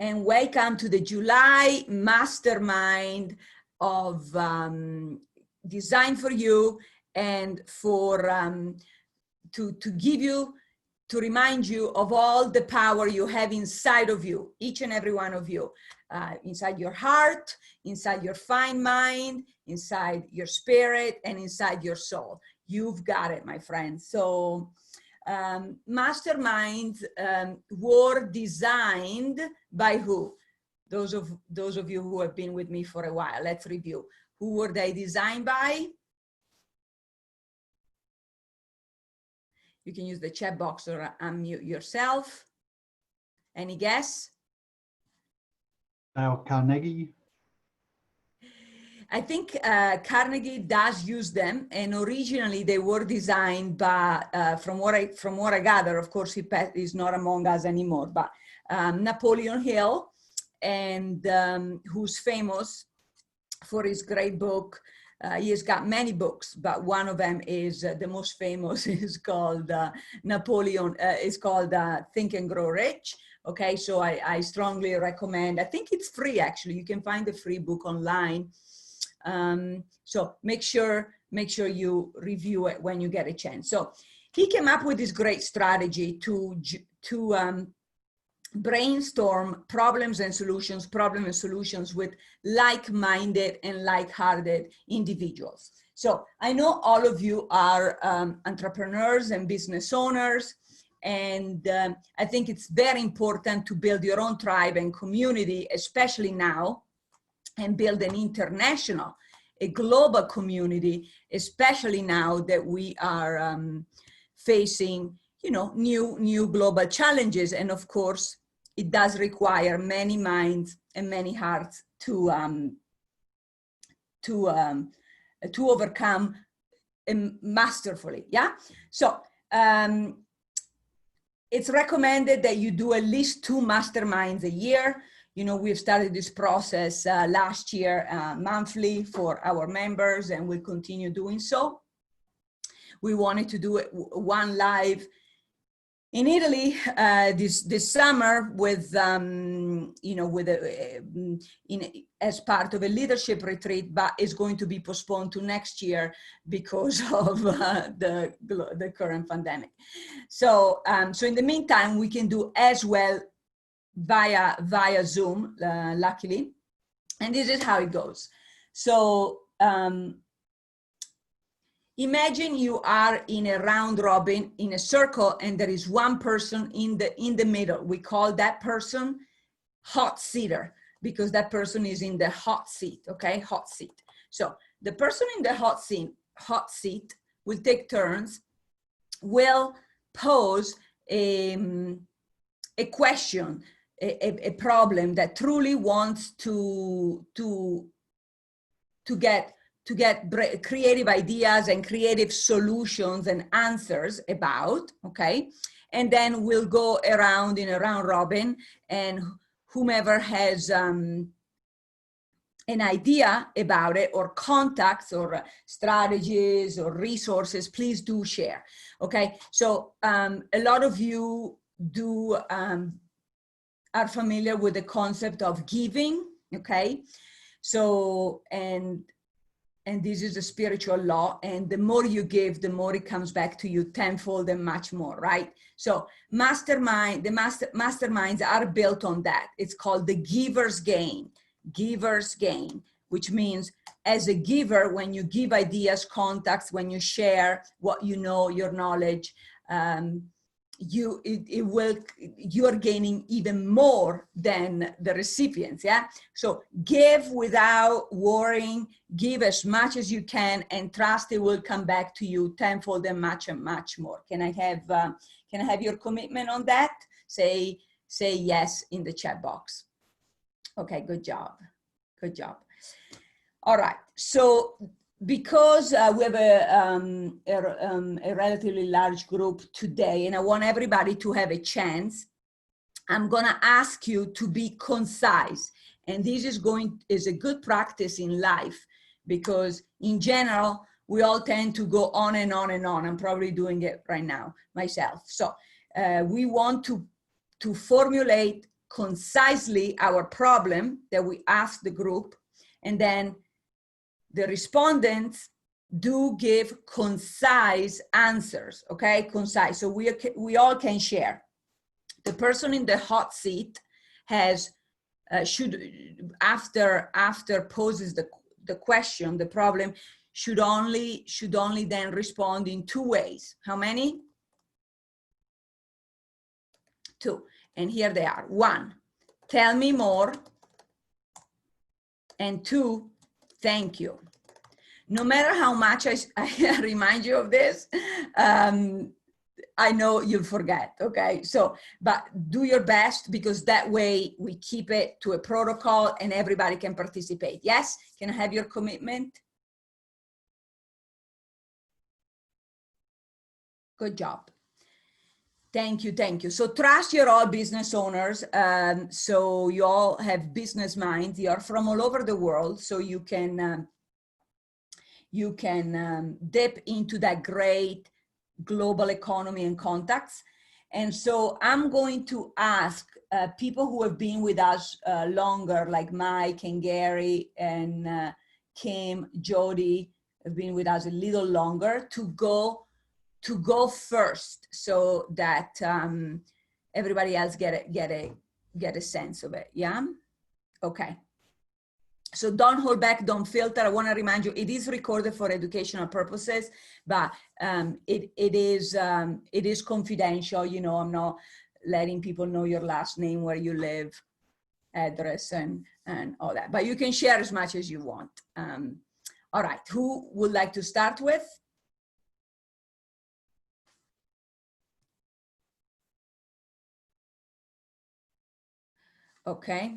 and welcome to the July Mastermind of Design for You, and for to remind you of all the power you have inside of you, each and every one of you, inside your heart, inside your fine mind, inside your spirit, and inside your soul. You've got it, my friends. So masterminds were designed by who? Those of you who have been with me for a while. Let's review. Who were they designed by? You can use the chat box or unmute yourself. Any guess? Carnegie. I think Carnegie does use them, and originally they were designed by, from what I gather, of course he is not among us anymore, but Napoleon Hill, and who's famous for his great book. He has got many books, but one of them is the most famous is called Think and Grow Rich. Okay, so I strongly recommend. I think it's free, actually. You can find the free book online. So make sure you review it when you get a chance. So he came up with this great strategy to brainstorm problems and solutions with like-minded and like-hearted individuals. So I know all of you are entrepreneurs and business owners, and I think it's very important to build your own tribe and community, especially now, and build an international, a global community, especially now that we are facing, you know, new global challenges. And of course, it does require many minds and many hearts to overcome masterfully. Yeah. So it's recommended that you do at least 2 masterminds a year. You know, we've started this process last year monthly for our members, and we'll continue doing so. We wanted to do it one live in Italy this summer with, you know, as part of a leadership retreat, but it's going to be postponed to next year because of the current pandemic. So, so in the meantime, we can do as well via Zoom, luckily, and this is how it goes. So imagine you are in a round robin in a circle, and there is one person in the middle. We call that person hot seater, because that person is in the hot seat. Okay, hot seat. So the person in the hot seat will take turns, will pose a question, a problem that truly wants to get creative ideas and creative solutions and answers about, okay? And then we'll go around in a round robin, and whomever has an idea about it, or contacts, or strategies, or resources, please do share, okay? So a lot of you are familiar with the concept of giving, okay? So, and this is a spiritual law, and the more you give, the more it comes back to you tenfold and much more, right? So masterminds are built on that. It's called the giver's gain, which means as a giver, when you give ideas, contacts, when you share what you know, your knowledge, you're gaining even more than the recipients. Yeah. So give without worrying, give as much as you can, and trust it will come back to you tenfold and much more. Can I have your commitment on that? Say yes in the chat box. Okay, good job. All right, so because we have a relatively large group today, and I want everybody to have a chance, I'm gonna ask you to be concise. And this is a good practice in life, because in general, we all tend to go on and on and on. I'm probably doing it right now myself. So we want to formulate concisely our problem that we asked the group, and then the respondents do give concise answers, okay? Concise, so we all can share. The person in the hot seat has, after poses the question, the problem, should only then respond in 2 ways. How many? 2. And here they are. 1, tell me more. And 2, thank you. No matter how much I remind you of this, I know you'll forget, okay? So, but do your best, because that way we keep it to a protocol and everybody can participate. Yes? Can I have your commitment? Good job. Thank you, thank you. So trust you're all business owners. So you all have business minds. You are from all over the world, so you can dip into that great global economy and contacts. And so I'm going to ask people who have been with us longer, like Mike and Gary and Kim, Jody, have been with us a little longer, to go first, so that everybody else get a sense of it. Yeah. Okay. So don't hold back, don't filter. I want to remind you, it is recorded for educational purposes, but it is confidential. You know, I'm not letting people know your last name, where you live, address, and all that. But you can share as much as you want. All right, who would like to start with? Okay.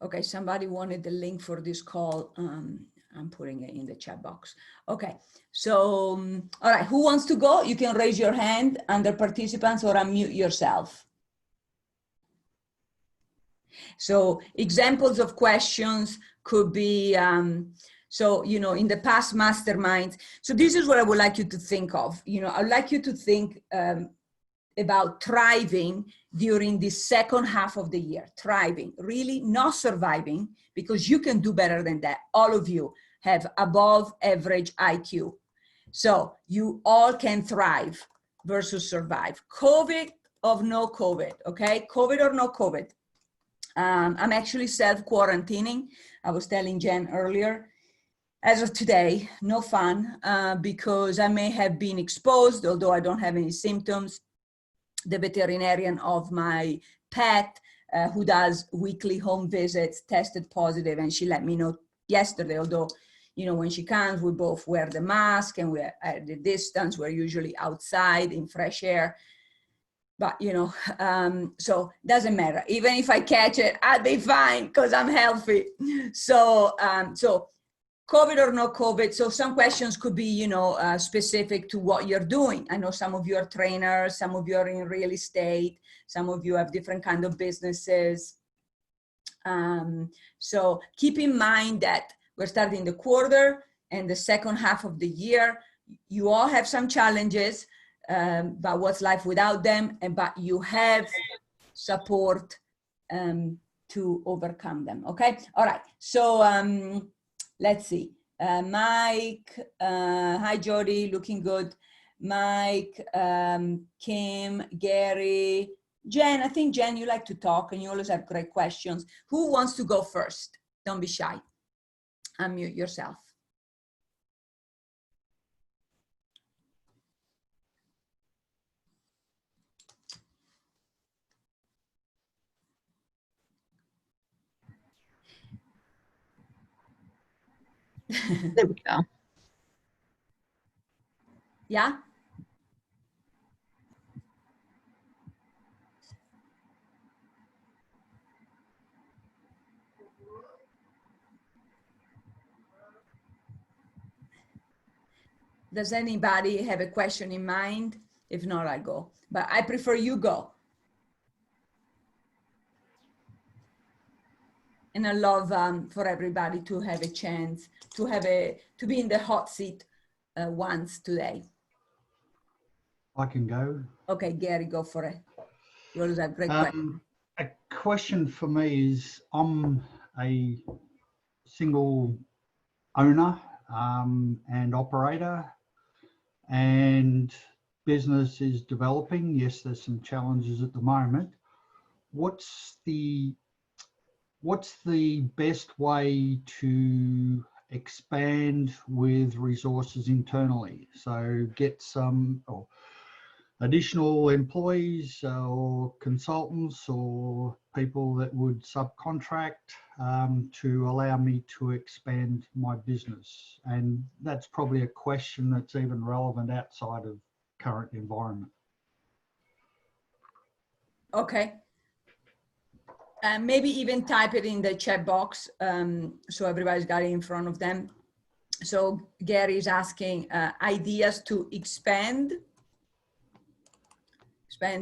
Okay, somebody wanted the link for this call. I'm putting it in the chat box. Okay, so, all right, who wants to go? You can raise your hand under participants or unmute yourself. So examples of questions could be, so, you know, in the past masterminds. So this is what I would like you to think of. You know, I'd like you to think about thriving during the second half of the year. Thriving, really not surviving, because you can do better than that. All of you have above average IQ. So you all can thrive versus survive. COVID or no COVID, okay? COVID or no COVID. I'm actually self-quarantining. I was telling Jen earlier. As of today, no fun, because I may have been exposed, although I don't have any symptoms. The veterinarian of my pet, who does weekly home visits, tested positive, and she let me know yesterday, although, you know, when she comes, we both wear the mask and we're at the distance. We're usually outside in fresh air. But, you know, so doesn't matter. Even if I catch it, I'll be fine because I'm healthy. So, COVID or no COVID. So some questions could be, you know, specific to what you're doing. I know some of you are trainers, some of you are in real estate, some of you have different kind of businesses. So keep in mind that we're starting the quarter and the second half of the year. You all have some challenges, but what's life without them? But you have support to overcome them. Okay. All right. So, let's see. Mike, hi Jody, looking good. Mike, Kim, Gary, Jen. I think Jen, you like to talk and you always have great questions. Who wants to go first? Don't be shy. Unmute yourself. There we go. Yeah. Does anybody have a question in mind? If not, I go. But I prefer you go. And I love for everybody to have a chance to be in the hot seat wants today? I can go. Okay, Gary, go for it. You always have great questions. A question for me is, I'm a single owner and operator, and business is developing. Yes, there's some challenges at the moment. What's the best way to expand with resources internally? So get some additional employees or consultants or people that would subcontract to allow me to expand my business. And that's probably a question that's even relevant outside of current environment. Okay. Maybe even type it in the chat box so everybody's got it in front of them. So Gary is asking ideas to expand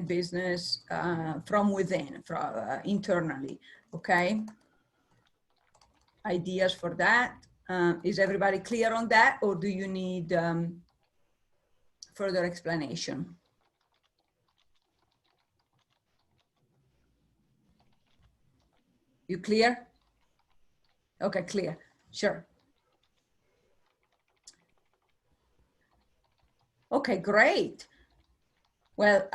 business from within, from internally. Okay. Ideas for that. Is everybody clear on that, or do you need further explanation? You clear? Okay, clear. Sure. Okay, great. Well,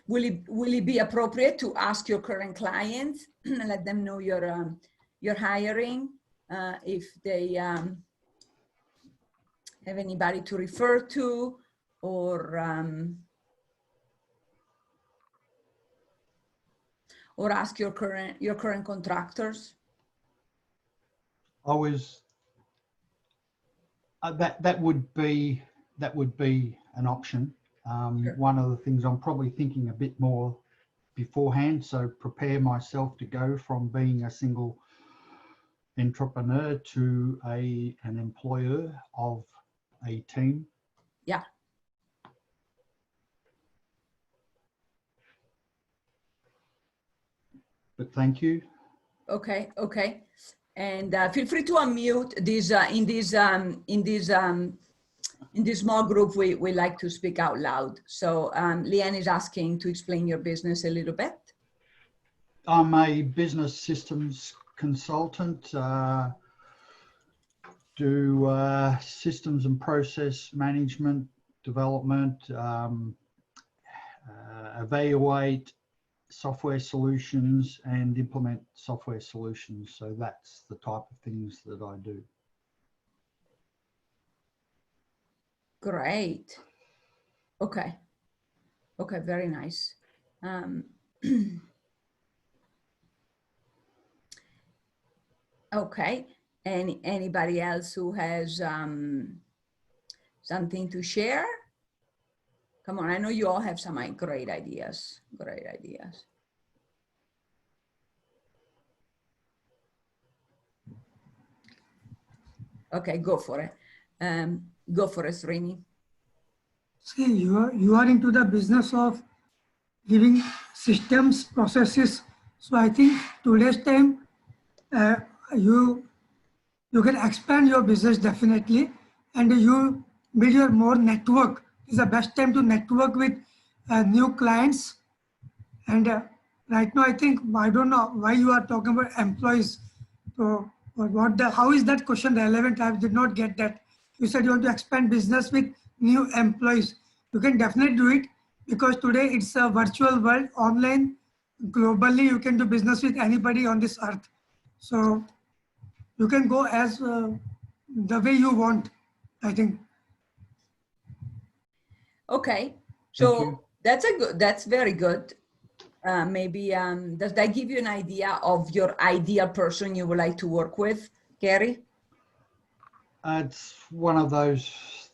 will it be appropriate to ask your current clients and let them know you're hiring if they have anybody to refer to, or ask your current contractors? I was that would be an option. Sure. One of the things I'm probably thinking a bit more beforehand, so prepare myself to go from being a single entrepreneur to an employer of a team. Yeah. But thank you. Okay. Okay. And feel free to unmute this in this small group. We like to speak out loud. So Leanne is asking to explain your business a little bit. I'm a business systems consultant. Do systems and process management, development, evaluate software solutions and implement software solutions. So that's the type of things that I do. Great. Okay. Okay, very nice. Okay. Anybody else who has something to share? Come on, I know you all have some great ideas. Great ideas. Okay, go for it. Go for it, Srini. See, you are into the business of giving systems, processes. So I think today's time, you can expand your business definitely, and you build your more network. It's the best time to network with new clients. And right now, I think, I don't know why you are talking about employees. So how is that question relevant? I did not get that. You said you want to expand business with new employees. You can definitely do it, because today it's a virtual world, online, globally, you can do business with anybody on this earth. So you can go as the way you want, I think. Okay, so that's very good. Maybe does that give you an idea of your ideal person you would like to work with, Gary? It's one of those.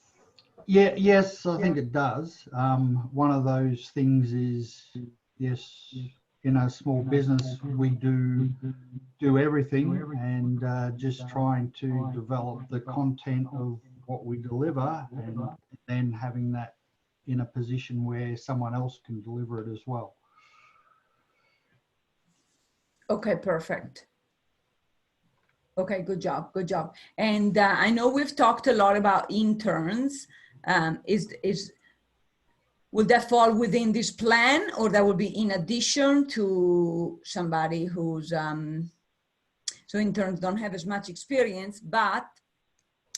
Yeah, yes, I think it does. One of those things is, yes, in a small business, we do everything, and just trying to develop the content of what we deliver, and then having that in a position where someone else can deliver it as well. Okay, perfect. Okay, good job, good job. And I know we've talked a lot about interns. Will that fall within this plan, or that will be in addition to somebody who's, so interns don't have as much experience, but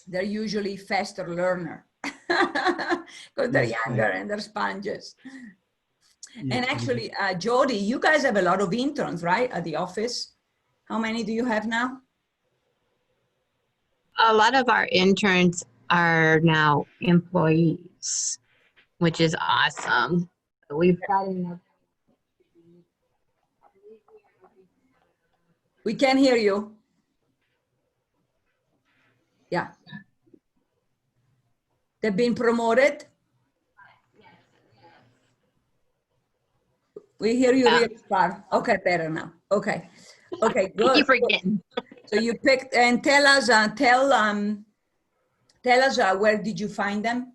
they're usually faster learner because they're Yes, younger and they're sponges. Yeah, And actually, Jody, you guys have a lot of interns, right, at the office? How many do you have now? A lot of our interns are now employees, which is awesome. We've got enough. We can hear you. Yeah. They've been promoted. We hear you Yeah. real far. Okay, better now. Okay. Okay, good. Thank you for getting. So you picked, and tell us where did you find them?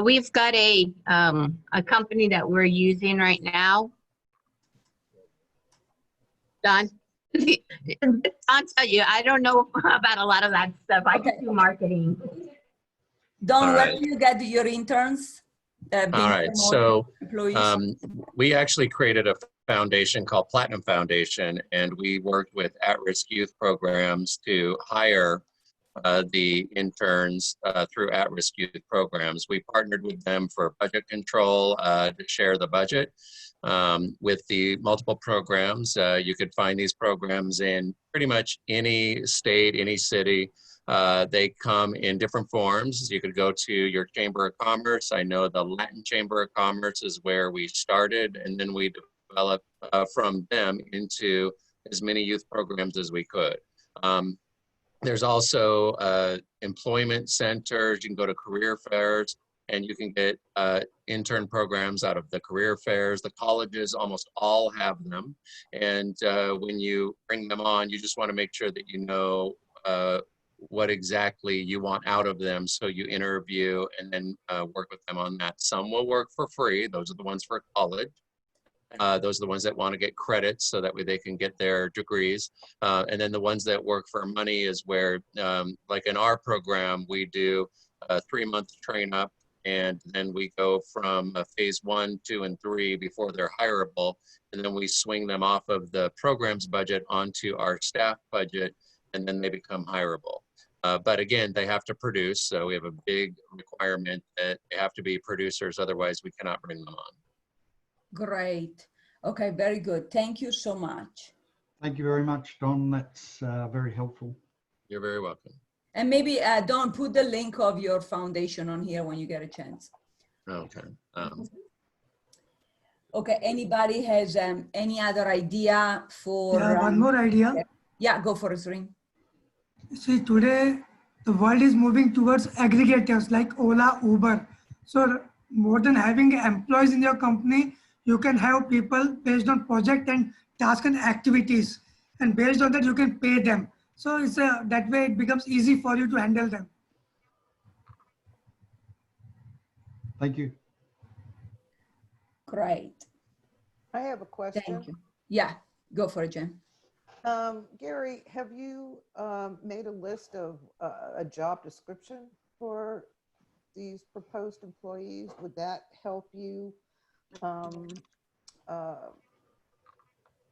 We've got a company that we're using right now. Don? I'll tell you, I don't know about a lot of that stuff. I Okay. just do marketing. Don, All where right. do you get your interns? Being All right, promoted, so employees? we actually created a foundation called Platinum Foundation, and we worked with at-risk youth programs to hire the interns through at-risk youth programs. We partnered with them for budget control to share the budget. With the multiple programs, you could find these programs in pretty much any state, any city. They come in different forms. You could go to your Chamber of Commerce. I know the Latin Chamber of Commerce is where we started, and then we developed from them into as many youth programs as we could. There's also employment centers. You can go to career fairs, and you can get intern programs out of the career fairs. The colleges almost all have them. And when you bring them on, you just want to make sure that you know what exactly you want out of them. So you interview and then work with them on that. Some will work for free. Those are the ones for college. Those are the ones that want to get credits so that way they can get their degrees. And then the ones that work for money is where, like in our program, we do a 3-month train up, and then we go from phase 1, 2, and 3 before they're hireable. And then we swing them off of the program's budget onto our staff budget, and then they become hireable. But again, they have to produce. So we have a big requirement that they have to be producers. Otherwise, we cannot bring them on. Great. Okay, very good. Thank you so much. Thank you very much, Don. That's very helpful. You're very welcome. And maybe, Don, put the link of your foundation on here when you get a chance. Okay. Okay, anybody has any other idea for... Yeah, one more idea. Yeah, go for it, Srin. See, today the world is moving towards aggregators like Ola, Uber. So more than having employees in your company, you can have people based on project and task and activities. And based on that, you can pay them. So it's that way it becomes easy for you to handle them. Thank you. Great. I have a question. Thank you. Yeah, go for it, Jen. Gary, have you made a list of a job description for these proposed employees? Would that help you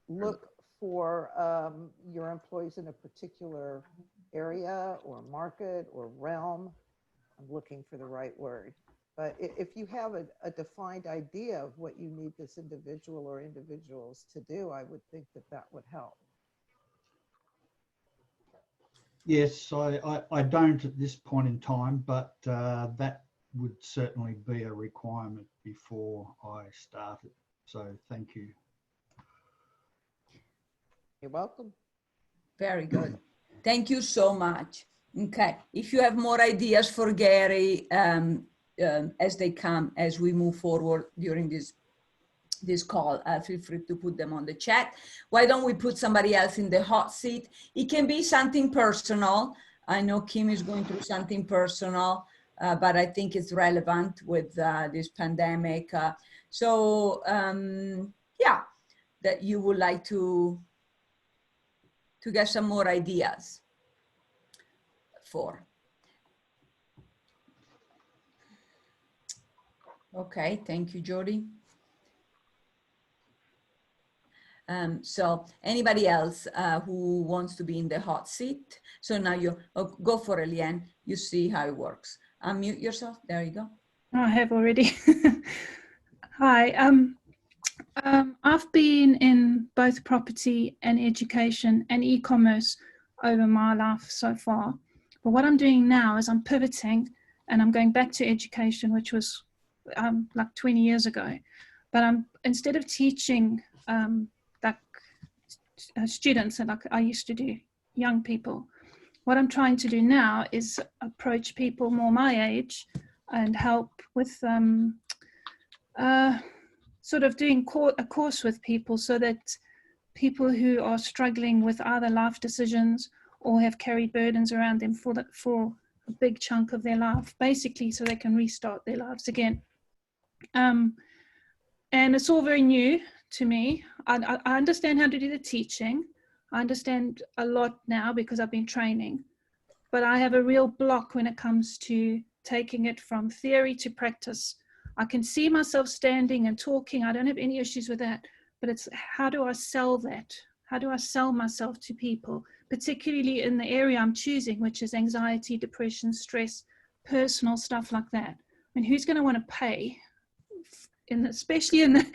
look for your employees in a particular area or market or realm? I'm looking for the right word. But if you have a defined idea of what you need this individual or individuals to do, I would think that that would help. Yes, I don't at this point in time, but that would certainly be a requirement before I started. So thank you. You're welcome. Very good. Thank you so much. Okay, if you have more ideas for Gary as they come, as we move forward during this call, feel free to put them on the chat. Why don't we put somebody else in the hot seat? It can be something personal. I know Kim is going through something personal, but I think it's relevant with this pandemic. Yeah, that you would like to to get some more ideas for. Okay, thank you, Jody. So anybody else who wants to be in the hot seat? So now you go for it, Leanne. You see how it works. Unmute yourself. There you go. Oh, I have already. Hi. I've been in both property and education and e-commerce over my life so far. But what I'm doing now is I'm pivoting and I'm going back to education, which was like 20 years ago. But instead of teaching students like I used to do, young people, what I'm trying to do now is approach people more my age and help with sort of doing a course with people, so that people who are struggling with either life decisions or have carried burdens around them for a big chunk of their life, basically, so they can restart their lives again. And it's all very new to me. I understand how to do the teaching. I understand a lot now because I've been training, but I have a real block when it comes to taking it from theory to practice. I can see myself standing and talking. I don't have any issues with that, but it's how do I sell that? How do I sell myself to people, particularly in the area I'm choosing, which is anxiety, depression, stress, personal stuff like that. I mean, who's going to want to pay, especially in the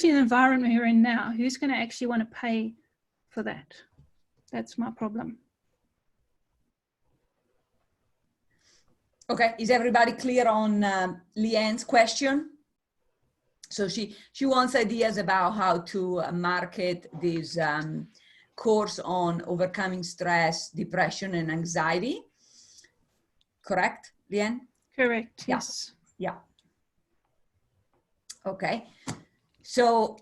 environment we're in now? Who's going to actually want to pay for that? That's my problem. Okay, is everybody clear on Leanne's question? So she wants ideas about how to market this course on overcoming stress, depression, and anxiety. Correct, Leanne? Correct, Yeah. yes. Yeah. Okay, so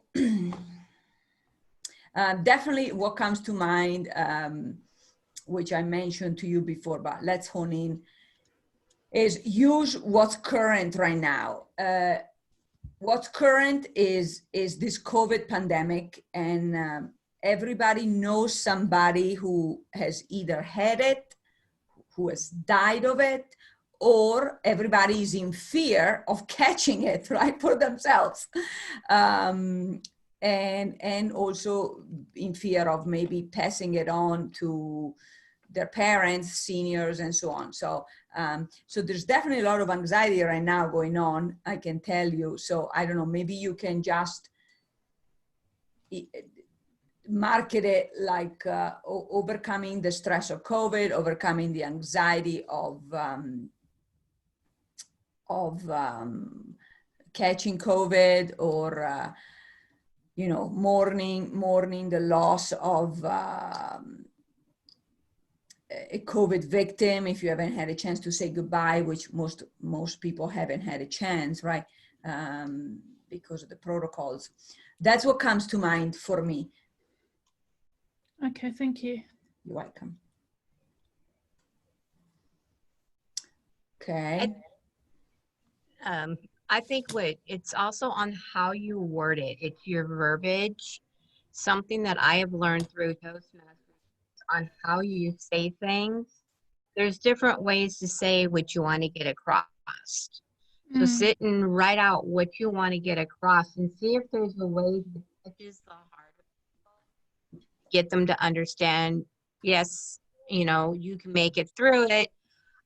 definitely what comes to mind, which I mentioned to you before, but let's hone in, is use what's current right now. What's current is this COVID pandemic, and everybody knows somebody who has either had it, who has died of it, or everybody is in fear of catching it, right, for themselves. And also in fear of maybe passing it on to their parents, seniors, and so on. So, so there's definitely a lot of anxiety right now going on, I can tell you. So I don't know, maybe you can just market it like overcoming the stress of COVID, overcoming the anxiety of catching COVID, or you know, mourning the loss of a COVID victim, if you haven't had a chance to say goodbye, which most people haven't had a chance, right? Because of the protocols. That's what comes to mind for me. Okay, thank you. You're welcome. Okay. I think it's also on how you word it. It's your verbiage. Something that I have learned through Toastmasters on how you say things. There's different ways to say what you want to get across. So sit and write out what you want to get across and see if there's a way that touches the heart of people. Get them to understand, yes, you know, you can make it through it,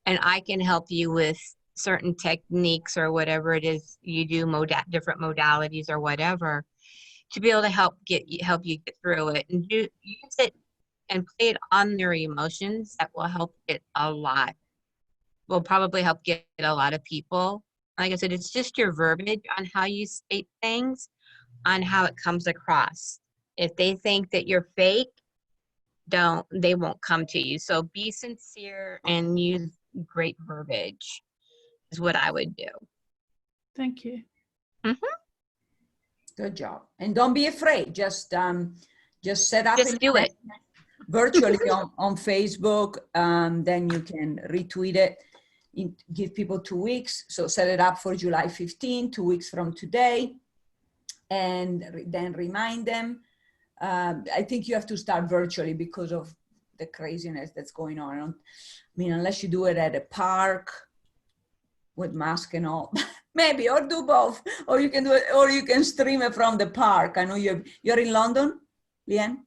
and I can help you with certain techniques or whatever it is you do, different modalities or whatever, to be able to help you get through it, and use it and play it on their emotions. That will help it a lot. Will probably help get a lot of people. Like I said, it's just your verbiage on how you state things, on how it comes across. If they think that you're fake, they won't come to you. So be sincere and use great verbiage is what I would do. Thank you. Good job. And don't be afraid. Just set up. Just do it. Virtually on Facebook, then you can retweet it, give people 2 weeks. So set it up for July 15, 2 weeks from today, and then remind them. I think you have to start virtually because of the craziness that's going on. I mean, unless you do it at a park with mask and all, maybe, or do both, or you can do it, or you can stream it from the park. I know you're in London, Leanne?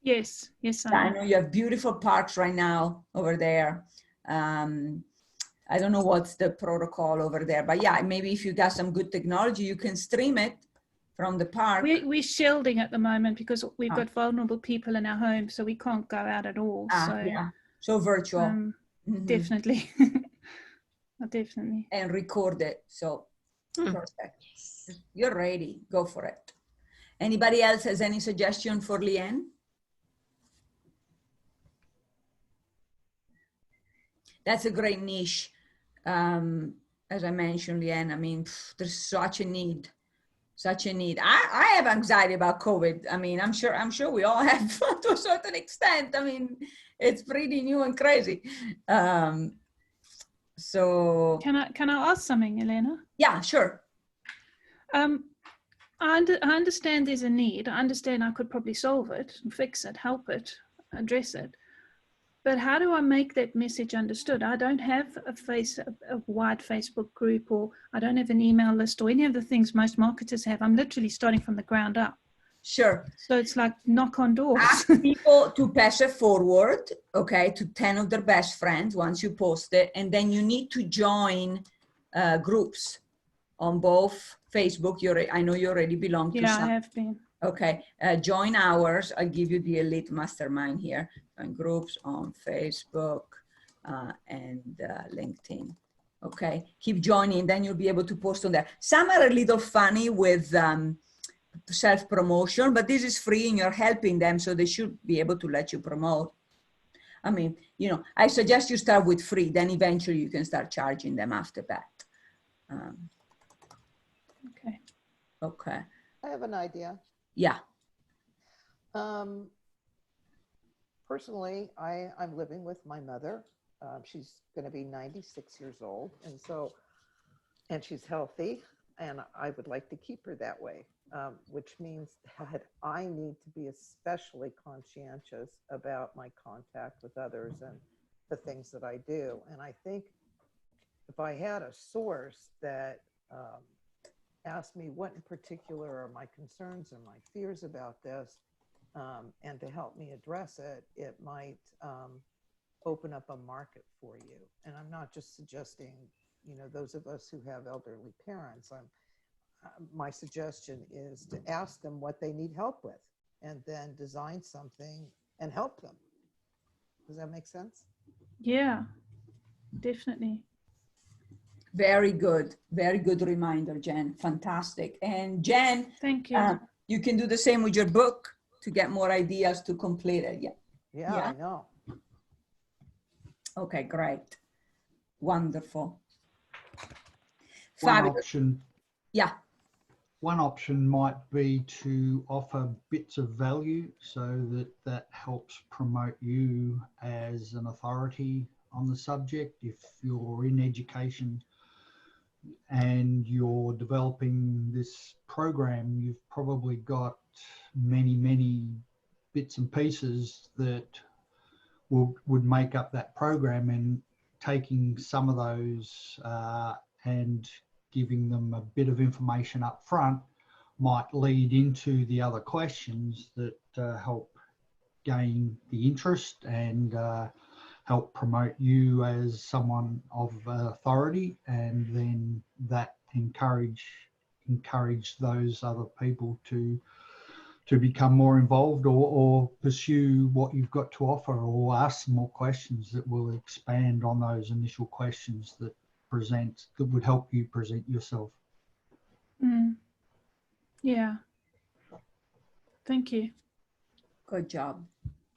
Yes, I know you have beautiful parks right now over there. I don't know what's the protocol over there, but yeah, maybe if you got some good technology, you can stream it from the park. We're shielding at the moment because we've got vulnerable people in our home, so we can't go out at all. So virtual. Definitely. Definitely. And record it. So perfect. You're ready. Go for it. Anybody else has any suggestion for Leanne? That's a great niche. As I mentioned, Leanne, I mean, there's such a need. I have anxiety about COVID. I mean, I'm sure we all have to a certain extent. I mean, it's pretty new and crazy. So can I ask something, Elena? Yeah, sure. I understand there's a need. I understand I could probably solve it, fix it, help it, address it. But how do I make that message understood? I don't have a wide Facebook group, or I don't have an email list or any of the things most marketers have. I'm literally starting from the ground up. Sure. So it's like knock on doors. Ask people to pass it forward, okay, to 10 of their best friends once you post it. And then you need to join groups on both Facebook. I know you already belong to some. Yeah, I have been. Okay, join ours. I'll give you the elite mastermind here. Join groups on Facebook and LinkedIn. Okay, keep joining, then you'll be able to post on there. Some are a little funny with self-promotion, but this is free and you're helping them, so they should be able to let you promote. I mean, you know, I suggest you start with free, then eventually you can start charging them after that. Okay. I have an idea. Yeah. Personally, I'm living with my mother. She's going to be 96 years old, and she's healthy, and I would like to keep her that way, which means that I need to be especially conscientious about my contact with others and the things that I do. And I think if I had a source that asked me what in particular are my concerns and my fears about this, and to help me address it, it might open up a market for you. And I'm not just suggesting, you know, those of us who have elderly parents, my suggestion is to ask them what they need help with and then design something and help them. Does that make sense? Yeah, definitely. Very good reminder, Jen. Fantastic. And Jen, thank you. You can do the same with your book to get more ideas to complete it. Yeah, I know. Okay, great. Wonderful. One option. Yeah. One option might be to offer bits of value so that helps promote you as an authority on the subject. If you're in education and you're developing this program, you've probably got many bits and pieces that would make up that program, and taking some of those and giving them a bit of information up front might lead into the other questions that help gain the interest and help promote you as someone of authority, and then that encourage those other people to become more involved or pursue what you've got to offer, or ask some more questions that will expand on those initial questions that would help you present yourself. Yeah. Thank you. Good job.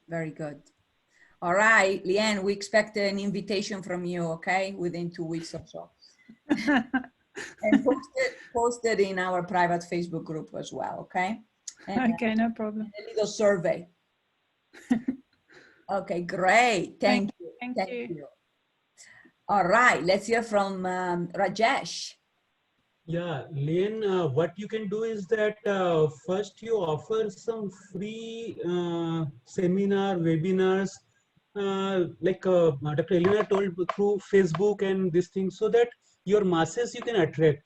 Very good. All right, Leanne, we expect an invitation from you, okay, within 2 weeks or so. And post it in our private Facebook group as well, okay? And okay, no problem. a little survey. Okay, great. Thank you. Thank you. All right, let's hear from Rajesh. Yeah, Leanne, what you can do is that first you offer some free seminar, webinars Dr. Elena told, through Facebook and this thing, so that your masses you can attract.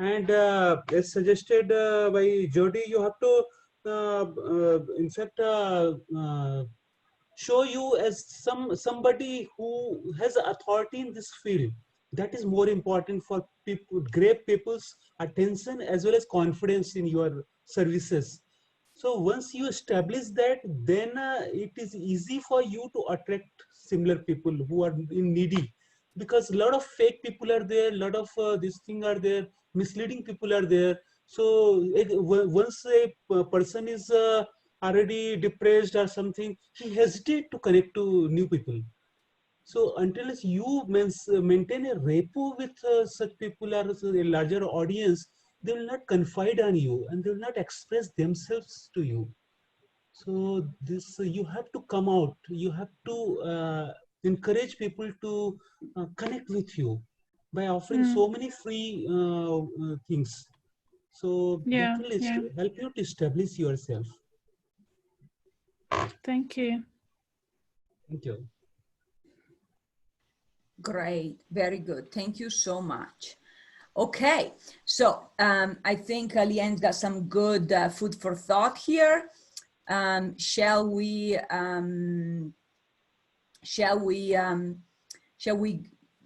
And as suggested by Jody, you have to, in fact, show you as somebody who has authority in this field. That is more important for people, grab people's attention as well as confidence in your services. So once you establish that, then it is easy for you to attract similar people who are in needy, because a lot of fake people are there, a lot of these things are there, misleading people are there. So once a person is already depressed or something, he hesitate to connect to new people. So until you maintain a rapport with such people or a larger audience, they will not confide on you and they will not express themselves to you. So this you have to come out. You have to encourage people to connect with you by offering Mm. so many free things. So that Yeah, will yeah. help you to establish yourself. Thank you. Thank you. Great, very good. Thank you so much. Okay, so I think Leanne's got some good food for thought here. Shall we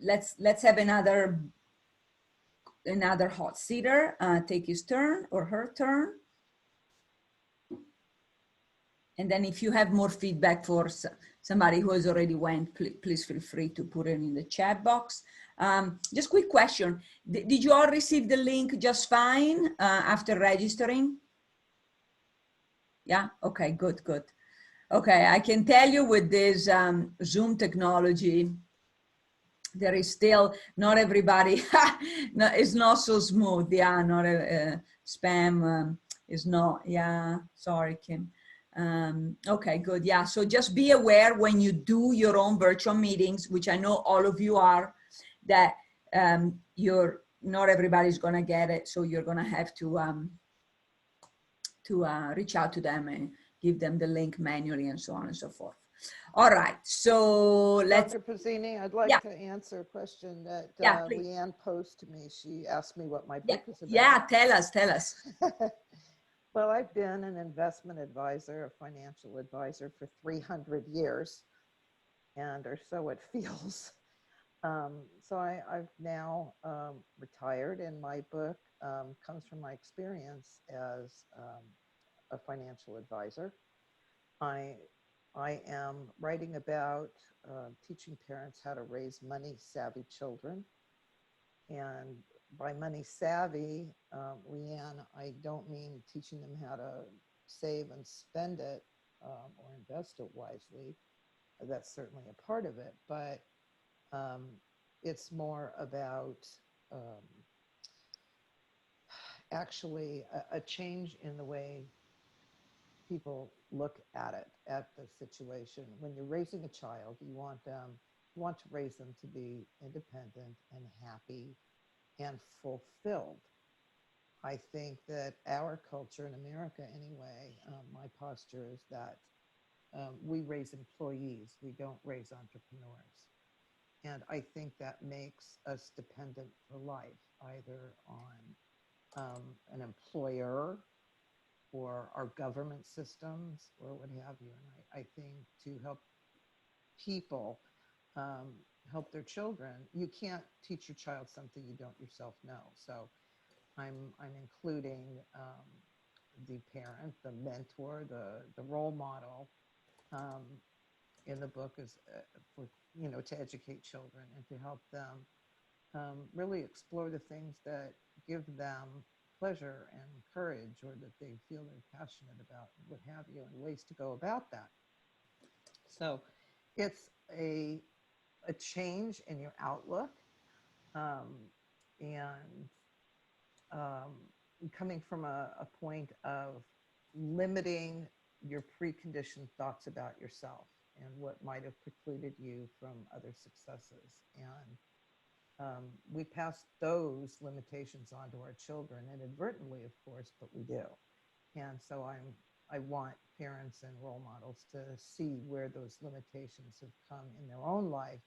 let's have another hot seater take his turn or her turn. And then if you have more feedback for somebody who has already went, please feel free to put it in the chat box. Just quick question. Did you all receive the link just fine after registering? Yeah, okay, good, good. Okay, I can tell you with this Zoom technology, there is still not everybody, no, it's not so smooth. Yeah, not spam is not, yeah, sorry, Kim. Okay, good. Yeah, so just be aware when you do your own virtual meetings, which I know all of you are, that not everybody's going to get it. So you're going to have to reach out to them and give them the link manually and so on and so forth. All right, so let's. Dr. Pezzini, I'd like to answer a question that Leanne posed to me. She asked me what my book is about. Yeah, tell us. Well, I've been an investment advisor, a financial advisor for 300 years, or so it feels. So I've now retired, and my book comes from my experience as a financial advisor. I am writing about teaching parents how to raise money-savvy children. And by money savvy, Leanne, I don't mean teaching them how to save and spend it or invest it wisely. That's certainly a part of it, but it's more about actually a change in the way people look at it, at the situation. When you're raising a child, you want to raise them to be independent and happy and fulfilled. I think that our culture in America anyway, my posture is that we raise employees, we don't raise entrepreneurs. And I think that makes us dependent for life, either on an employer or our government systems or what have you. And I think to help people help their children, you can't teach your child something you don't yourself know. So I'm including the parent, the mentor, the role model in the book is for, to educate children and to help them really explore the things that give them pleasure and courage, or that they feel they're passionate about, what have you, and ways to go about that. So it's a change in your outlook, and coming from a point of limiting your preconditioned thoughts about yourself and what might have precluded you from other successes. And we pass those limitations on to our children, inadvertently, of course, but we do. And so I want parents and role models to see where those limitations have come in their own life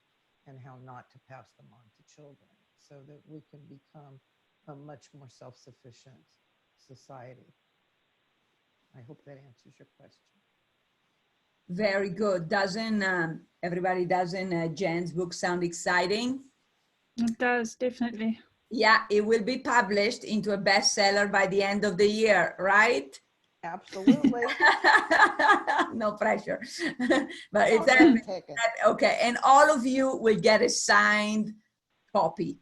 and how not to pass them on to children so that we can become a much more self-sufficient society. I hope that answers your question. Very good. Doesn't Jen's book sound exciting? It does, definitely. Yeah, it will be published into a bestseller by the end of the year, right? Absolutely. No pressure. But No, it's don't take it. okay. And all of you will get a signed copy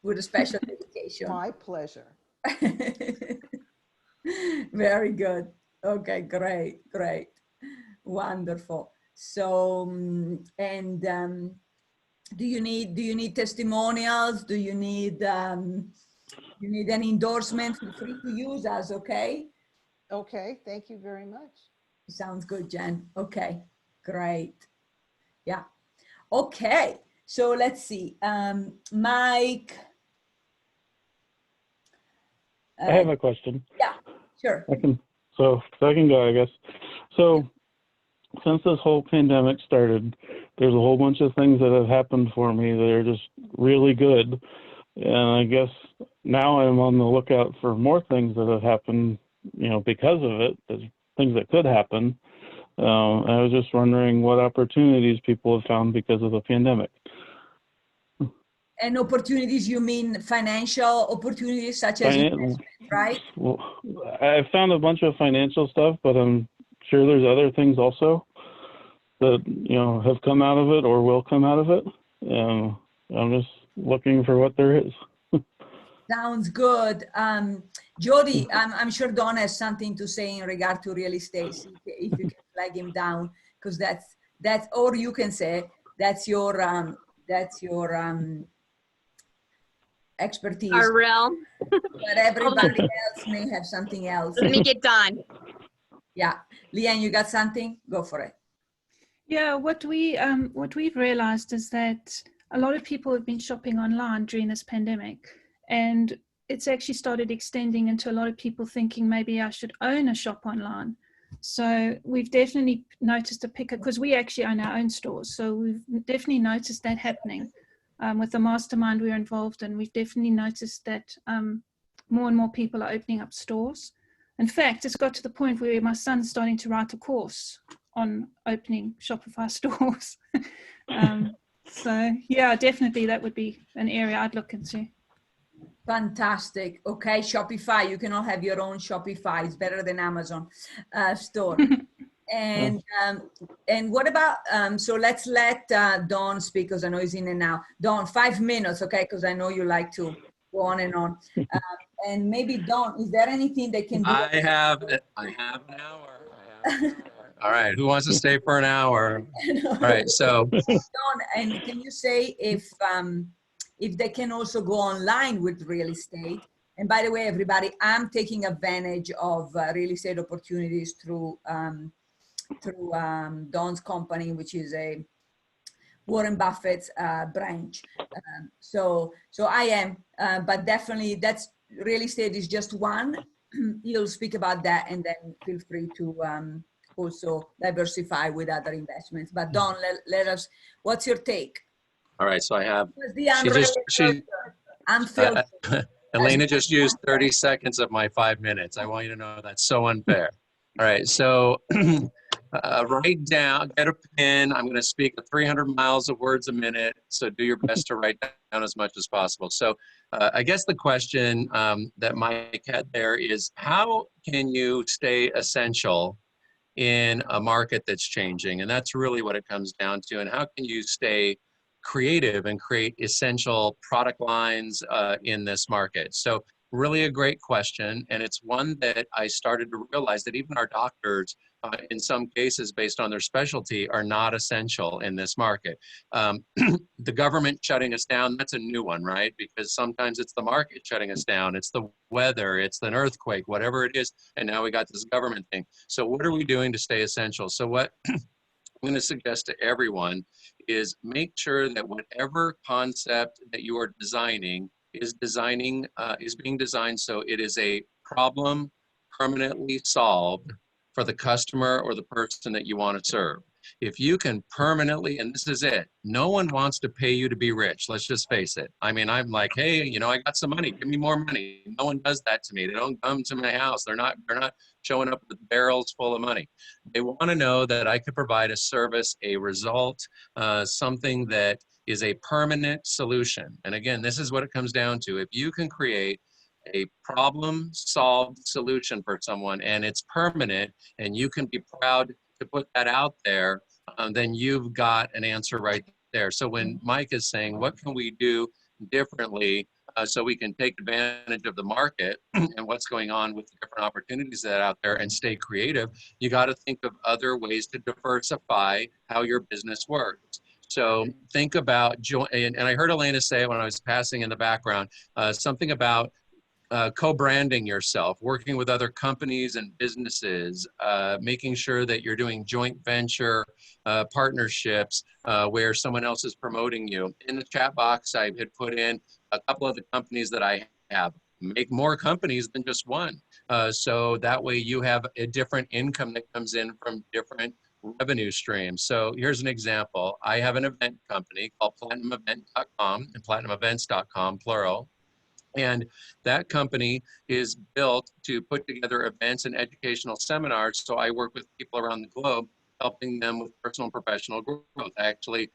with a special dedication. My pleasure. Very good. Okay, great. Wonderful. So, do you need testimonials? Do you need an endorsement? Feel free to use us, okay? Okay, thank you very much. Sounds good, Jen. Okay, great. Yeah. Okay, so let's see. Mike. I have a question. Yeah, sure. I can go, I guess. So since this whole pandemic started, there's a whole bunch of things that have happened for me that are just really good. And I guess now I'm on the lookout for more things that have happened, because of it, there's things that could happen. I was just wondering what opportunities people have found because of the pandemic. And opportunities, you mean financial opportunities such as investment, right? Well, I found a bunch of financial stuff, but I'm sure there's other things also that, have come out of it or will come out of it. I'm just looking for what there is. Sounds good. Jody, I'm sure Don has something to say in regard to real estate, if you can flag him down, because that's, or you can say that's your expertise. Our realm. But everybody else may have something else. Let me get done. Yeah, Leanne, you got something? Go for it. Yeah, what we've realized is that a lot of people have been shopping online during this pandemic, and it's actually started extending into a lot of people thinking maybe I should own a shop online. So we've definitely noticed a pickup because we actually own our own stores. So we've definitely noticed that happening. With the MasterMind we're involved in, we've definitely noticed that more and more people are opening up stores. In fact, it's got to the point where my son's starting to write a course on opening Shopify stores. So yeah, definitely that would be an area I'd look into. Fantastic. Okay, Shopify. You can all have your own Shopify. It's better than Amazon store. And what about, so let's let Dawn speak, because I know he's in and out. Dawn, 5 minutes, okay? Because I know you like to go on and on. And maybe Dawn, is there anything they can do? I have an hour. All right, who wants to stay for an hour? All right, so. Dawn, and can you say if they can also go online with real estate? And by the way, everybody, I'm taking advantage of real estate opportunities through Dawn's company, which is a Warren Buffett's branch. So I am, but definitely that's real estate is just one. You'll speak about that, and then feel free to also diversify with other investments. But Dawn, let us, what's your take? All right, so I have, The unfiltered. Elena just used 30 seconds of my 5 minutes. I want you to know that's so unfair. All right, so write down, get a pen. I'm going to speak at 300 miles of words a minute, so do your best to write down as much as possible. So I guess the question that Mike had there is, how can you stay essential in a market that's changing? And that's really what it comes down to. And how can you stay creative and create essential product lines in this market? So really a great question. And it's one that I started to realize that even our doctors, in some cases based on their specialty, are not essential in this market. The government shutting us down, that's a new one, right? Because sometimes it's the market shutting us down, it's the weather, it's an earthquake, whatever it is. And now we got this government thing. So what are we doing to stay essential? So what I'm going to suggest to everyone is make sure that whatever concept that you are designing is being designed so it is a problem permanently solved for the customer or the person that you want to serve. If you can permanently, and this is it, no one wants to pay you to be rich. Let's just face it. I mean, I'm like, hey, you know, I got some money. Give me more money. No one does that to me. They don't come to my house. They're not showing up with barrels full of money. They want to know that I could provide a service, a result, something that is a permanent solution. And again, this is what it comes down to. If you can create a problem solved solution for someone and it's permanent and you can be proud to put that out there, then you've got an answer right there. So when Mike is saying, what can we do differently so we can take advantage of the market and what's going on with the different opportunities that are out there and stay creative, you got to think of other ways to diversify how your business works. So think about, and I heard Elena say when I was passing in the background, something about co-branding yourself, working with other companies and businesses, making sure that you're doing joint venture partnerships where someone else is promoting you. In the chat box, I had put in a couple of the companies that I have. Make more companies than just one. So that way you have a different income that comes in from different revenue streams. So here's an example. I have an event company called platinumevent.com and platinumevents.com, plural. And that company is built to put together events and educational seminars. So I work with people around the globe, helping them with personal and professional growth. I actually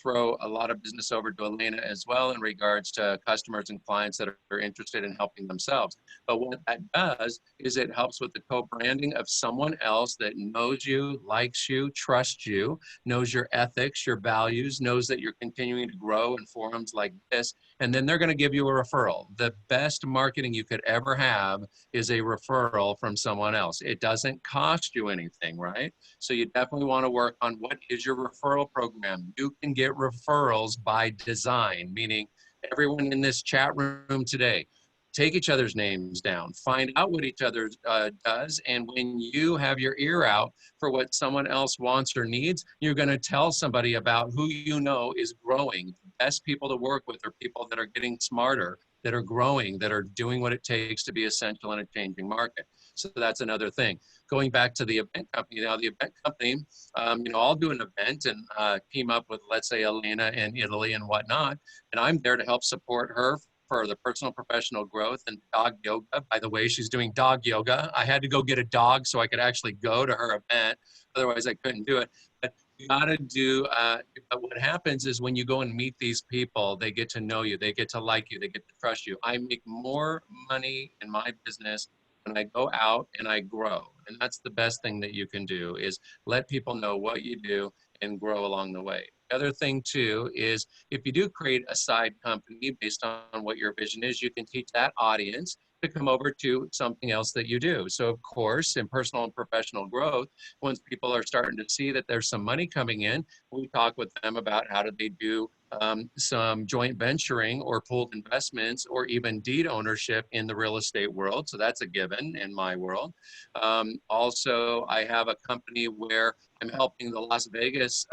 throw a lot of business over to Elena as well in regards to customers and clients that are interested in helping themselves. But what that does is it helps with the co-branding of someone else that knows you, likes you, trusts you, knows your ethics, your values, knows that you're continuing to grow in forums like this, and then they're going to give you a referral. The best marketing you could ever have is a referral from someone else. It doesn't cost you anything, right? So you definitely want to work on what is your referral program. You can get referrals by design, meaning everyone in this chat room today, take each other's names down, find out what each other does, and when you have your ear out for what someone else wants or needs, you're going to tell somebody about who you know is growing. The best people to work with are people that are getting smarter, that are growing, that are doing what it takes to be essential in a changing market. So that's another thing. Going back to the event company, now the event company, you know, I'll do an event and team up with, let's say, Elena in Italy and whatnot, and I'm there to help support her for the personal professional growth and dog yoga. By the way, she's doing dog yoga. I had to go get a dog so I could actually go to her event. Otherwise, I couldn't do it. But you gotta do, but what happens is when you go and meet these people, they get to know you, they get to like you, they get to trust you. I make more money in my business when I go out and I grow. And that's the best thing that you can do is let people know what you do and grow along the way. The other thing too is if you do create a side company based on what your vision is, you can teach that audience to come over to something else that you do. So of course, in personal and professional growth, once people are starting to see that there's some money coming in, we talk with them about how do they do some joint venturing or pooled investments or even deed ownership in the real estate world. So that's a given in my world. Also, I have a company where I'm helping the Las Vegas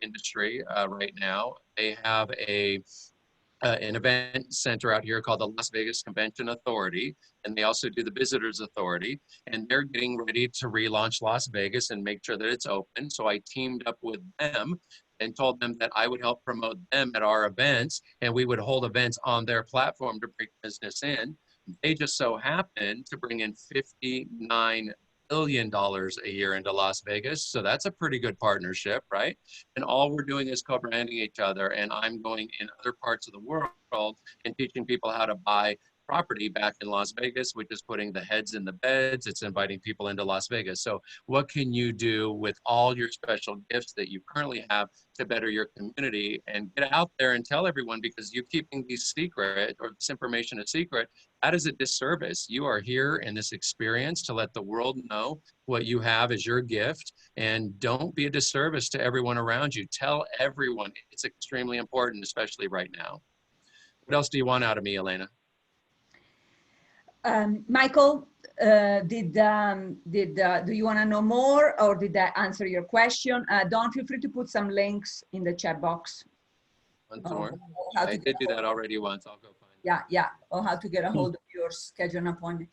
industry right now. They have an event center out here called the Las Vegas Convention Authority, and they also do the Visitors Authority, and they're getting ready to relaunch Las Vegas and make sure that it's open. So I teamed up with them and told them that I would help promote them at our events, and we would hold events on their platform to bring business in. They just so happened to bring in $59 billion a year into Las Vegas. So that's a pretty good partnership, right? And all we're doing is co-branding each other. And I'm going in other parts of the world and teaching people how to buy property back in Las Vegas, which is putting the heads in the beds. It's inviting people into Las Vegas. So what can you do with all your special gifts that you currently have to better your community and get out there and tell everyone, because you keeping these secret or this information a secret, that is a disservice. You are here in this experience to let the world know what you have as your gift, and don't be a disservice to everyone around you. Tell everyone. It's extremely important, especially right now. What else do you want out of me, Elena? Michael, do you want to know more, or did that answer your question? Don, feel free to put some links in the chat box. Once more. I did do that already once. I'll go find it. Yeah, or how to get a hold of your schedule an appointment.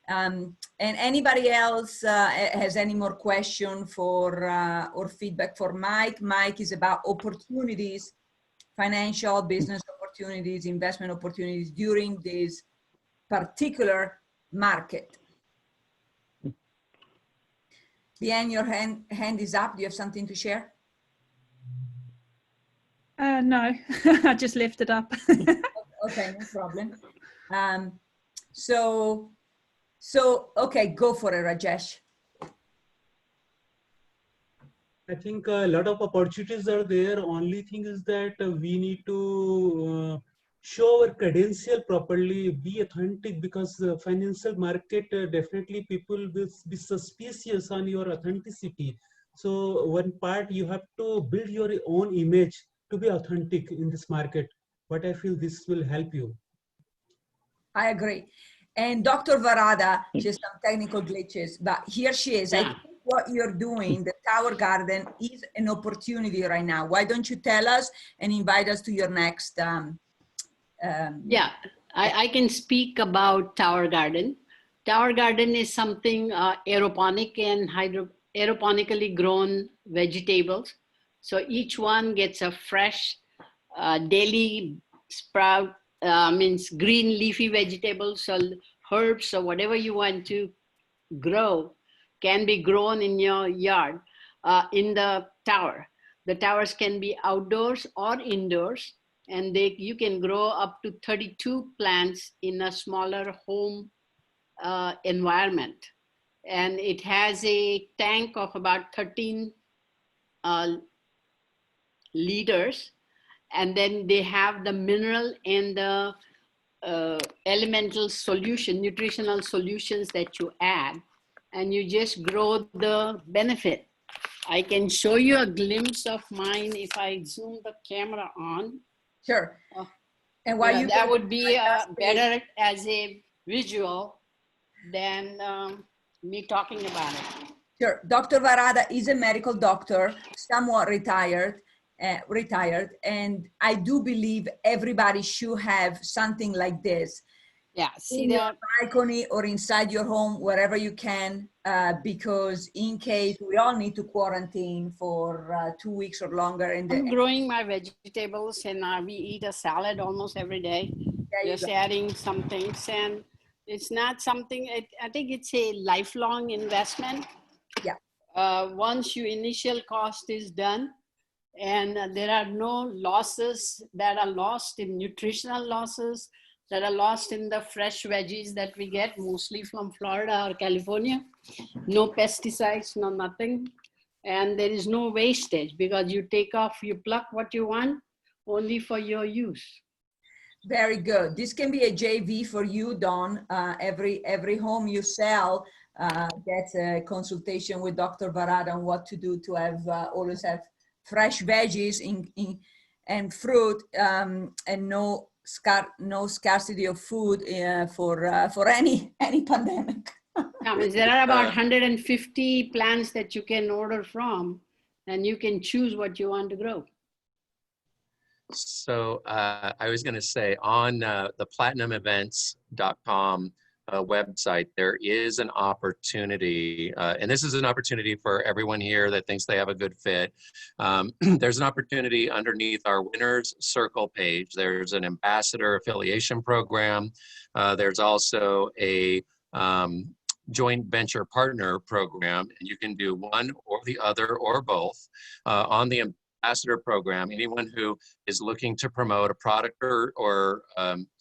And anybody else has any more question for or feedback for Mike? Mike is about opportunities, financial business opportunities, investment opportunities during this particular market. Leanne, your hand is up. Do you have something to share? No, I just left it up. Okay, no problem. Okay, go for it, Rajesh. I think a lot of opportunities are there. Only thing is that we need to show our credential properly, be authentic, because the financial market, definitely people will be suspicious on your authenticity. So one part, you have to build your own image to be authentic in this market. But I feel this will help you. I agree. And Dr. Varada, she has some technical glitches, but here she is. Yeah. I think what you're doing, the Tower Garden, is an opportunity right now. Why don't you tell us and invite us to your next? Yeah, I can speak about Tower Garden. Tower Garden is something aeroponic and aeroponically grown vegetables. So each one gets a fresh daily sprout, means green leafy vegetables or herbs or whatever you want to grow can be grown in your yard in the tower. The towers can be outdoors or indoors, and you can grow up to 32 plants in a smaller home environment. And it has a tank of about 13 liters. And then they have the mineral and the elemental solution, nutritional solutions that you add, and you just grow the benefit. I can show you a glimpse of mine if I zoom the camera on. Sure. And while that would be better as a visual than me talking about it. Sure. Dr. Varada is a medical doctor, somewhat retired, and I do believe everybody should have something like this. Yeah, see in that? your balcony or inside your home, wherever you can, because in case we all need to quarantine for 2 weeks or longer. I'm growing my vegetables, and we eat a salad almost every day. Just adding some things, and it's not something, I think it's a lifelong investment. Yeah. Once your initial cost is done, and there are no losses that are lost in nutritional losses, that are lost in the fresh veggies that we get mostly from Florida or California. No pesticides, no nothing. And there is no wastage because you take off, you pluck what you want only for your use. Very good. This can be a JV for you, Don. Every home you sell gets a consultation with Dr. Varada on what to do to have always have fresh veggies and fruit, and no scarcity of food for any pandemic. There are about 150 plants that you can order from, and you can choose what you want to grow. So I was going to say on the platinumevents.com website, there is an opportunity, and this is an opportunity for everyone here that thinks they have a good fit. There's an opportunity underneath our Winners Circle page. There's an ambassador affiliation program. There's also a joint venture partner program, and you can do one or the other or both. On the ambassador program, anyone who is looking to promote a product or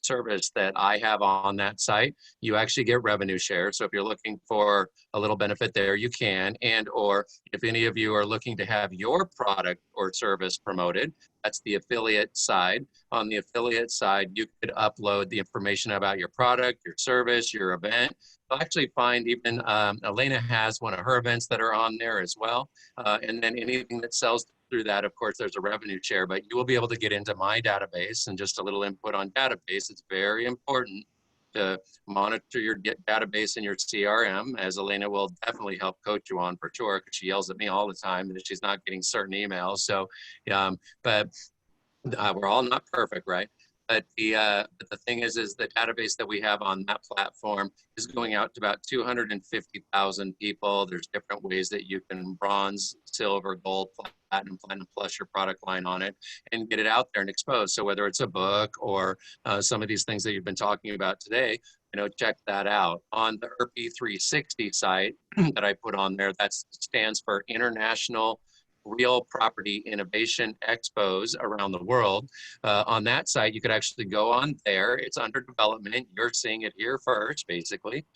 service that I have on that site, you actually get revenue share. So if you're looking for a little benefit there, you can. And or if any of you are looking to have your product or service promoted, that's the affiliate side. On the affiliate side, you could upload the information about your product, your service, your event. You'll actually find even Elena has one of her events that are on there as well. And then anything that sells through that, of course, there's a revenue share, but you will be able to get into my database. And just a little input on database, it's very important to monitor your database in your CRM, as Elena will definitely help coach you on for sure, because she yells at me all the time that she's not getting certain emails. So, but we're all not perfect, right? But the thing is the database that we have on that platform is going out to about 250,000 people. There's different ways that you can bronze, silver, gold, platinum plus your product line on it and get it out there and expose. So whether it's a book or some of these things that you've been talking about today, check that out. On the ERP 360 site that I put on there, that stands for International Real Property Innovation Expos around the world. On that site, you could actually go on there. It's under development. You're seeing it here first, basically.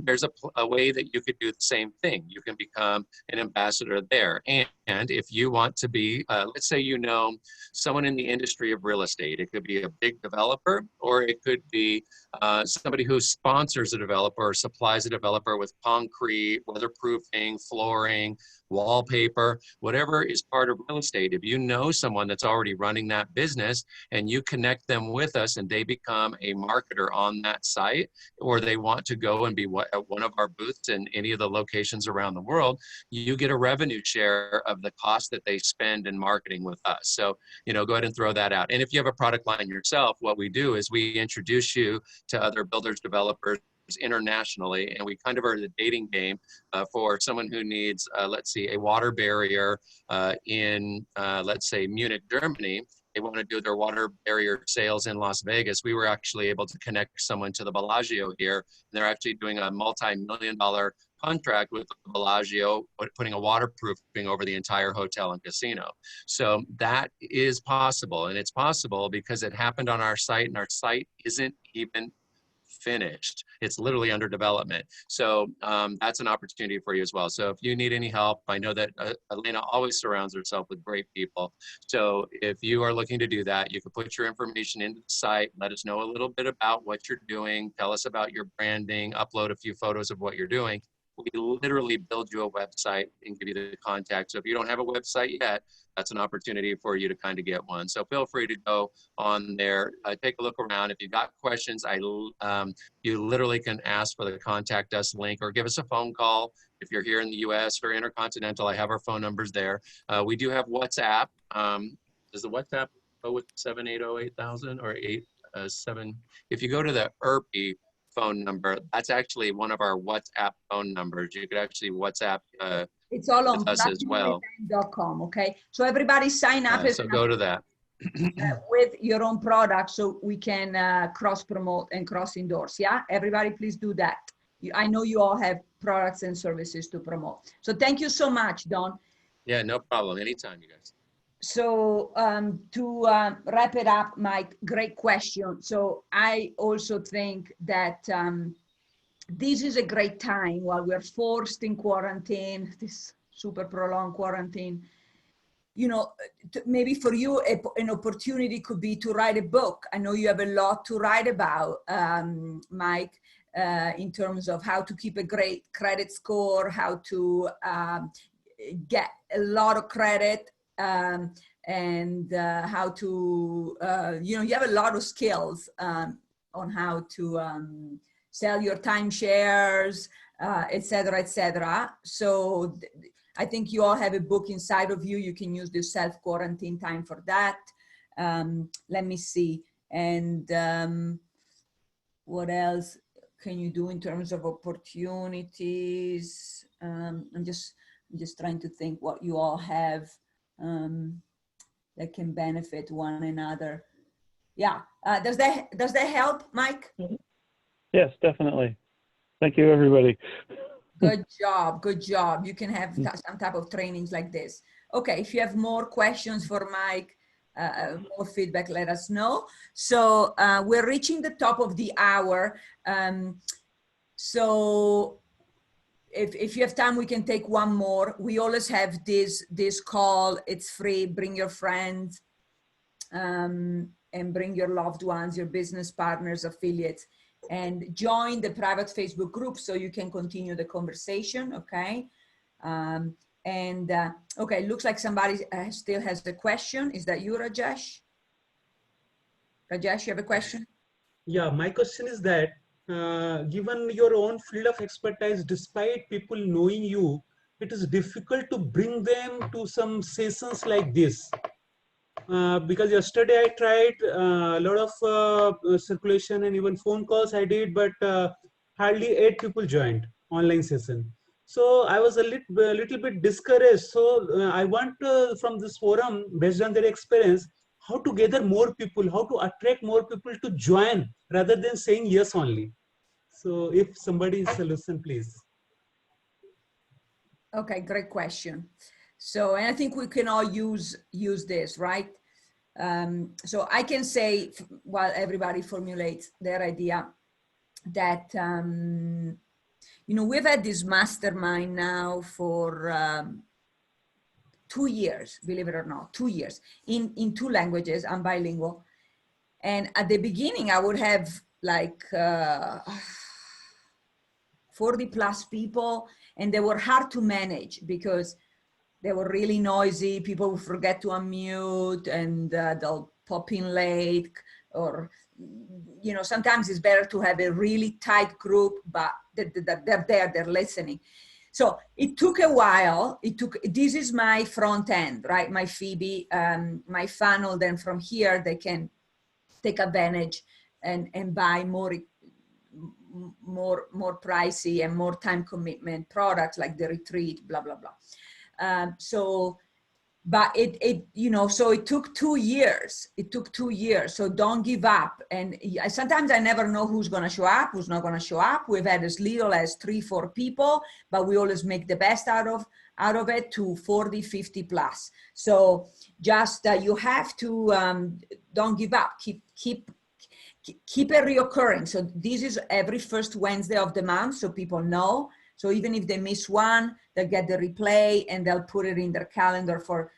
There's a way that you could do the same thing. You can become an ambassador there. And if you want to be, let's say someone in the industry of real estate, it could be a big developer, or it could be somebody who sponsors a developer or supplies a developer with concrete, weatherproofing, flooring, wallpaper, whatever is part of real estate. If you know someone that's already running that business and you connect them with us and they become a marketer on that site, or they want to go and be at one of our booths in any of the locations around the world, you get a revenue share of the cost that they spend in marketing with us. So, go ahead and throw that out. And if you have a product line yourself, what we do is we introduce you to other builders, developers internationally, and we kind of are the dating game for someone who needs, let's see, a water barrier in, let's say, Munich, Germany. They want to do their water barrier sales in Las Vegas. We were actually able to connect someone to the Bellagio here, and they're actually doing a multi-million-dollar contract with the Bellagio, putting a waterproofing over the entire hotel and casino. So that is possible, and it's possible because it happened on our site, and our site isn't even finished. It's literally under development. So that's an opportunity for you as well. So if you need any help, I know that Elena always surrounds herself with great people. So if you are looking to do that, you can put your information into the site, let us know a little bit about what you're doing, tell us about your branding, upload a few photos of what you're doing. We literally build you a website and give you the contact. So if you don't have a website yet, that's an opportunity for you to kind of get one. So feel free to go on there, take a look around. If you got questions, you literally can ask for the contact us link or give us a phone call. If you're here in the US or Intercontinental, I have our phone numbers there. We do have WhatsApp. Does the WhatsApp go with 780-8000 or 87? If you go to the ERP phone number, that's actually one of our WhatsApp phone numbers. You could actually WhatsApp it's all on us as well. Okay, so everybody sign up. So go to that. With your own product so we can cross promote and cross endorse. Yeah, everybody please do that. I know you all have products and services to promote. So thank you so much, Don. Yeah, no problem. Anytime, you guys. So to wrap it up, Mike, great question. So I also think that this is a great time while we're forced in quarantine, this super prolonged quarantine. Maybe for you, an opportunity could be to write a book. I know you have a lot to write about, Mike, in terms of how to keep a great credit score, how to get a lot of credit, and how to, you have a lot of skills on how to sell your timeshares, et cetera, et cetera. So I think you all have a book inside of you. You can use the self-quarantine time for that. Let me see. And what else can you do in terms of opportunities? I'm just trying to think what you all have that can benefit one another. Yeah. Does that help, Mike? Yes, definitely. Thank you, everybody. Good job. Good job. You can have some type of trainings like this. Okay. If you have more questions for Mike, more feedback, let us know. So we're reaching the top of the hour. So if you have time, we can take one more. We always have this call. It's free. Bring your friends and bring your loved ones, your business partners, affiliates, and join the private Facebook group so you can continue the conversation. Okay. Okay, looks like somebody still has a question. Is that you, Rajesh? Rajesh, you have a question? Yeah, my question is that given your own field of expertise, despite people knowing you, it is difficult to bring them to some sessions like this. because yesterday I tried a lot of circulation and even phone calls I did, but hardly 8 people joined online session. So I was a little bit discouraged. So I want from this forum, based on their experience, how to gather more people, how to attract more people to join rather than saying yes only. So if somebody is a solution, please. Okay, great question. So, and I think we can all use this, right? So I can say, while everybody formulates their idea, that, you know, we've had this mastermind now for 2 years, believe it or not, 2 years, in 2 languages. I'm bilingual. And at the beginning, I would have like 40 plus people, and they were hard to manage because they were really noisy. People would forget to unmute, and they'll pop in late, or, you know, sometimes it's better to have a really tight group, but they're there, they're listening. So it took a while. This is my front end, right? My Phoebe, my funnel. Then from here, they can take advantage and buy more pricey and more time commitment products like the retreat, blah, blah, blah. But you know, so it took 2 years. It took 2 years. So don't give up. And sometimes I never know who's going to show up, who's not going to show up. We've had as little as 3-4 people, but we always make the best out of it, to 40, 50 plus. So just you have to don't give up. Keep it reoccurring. So this is every first Wednesday of the month, so people know. So even if they miss one, they'll get the replay and they'll put it in their calendar for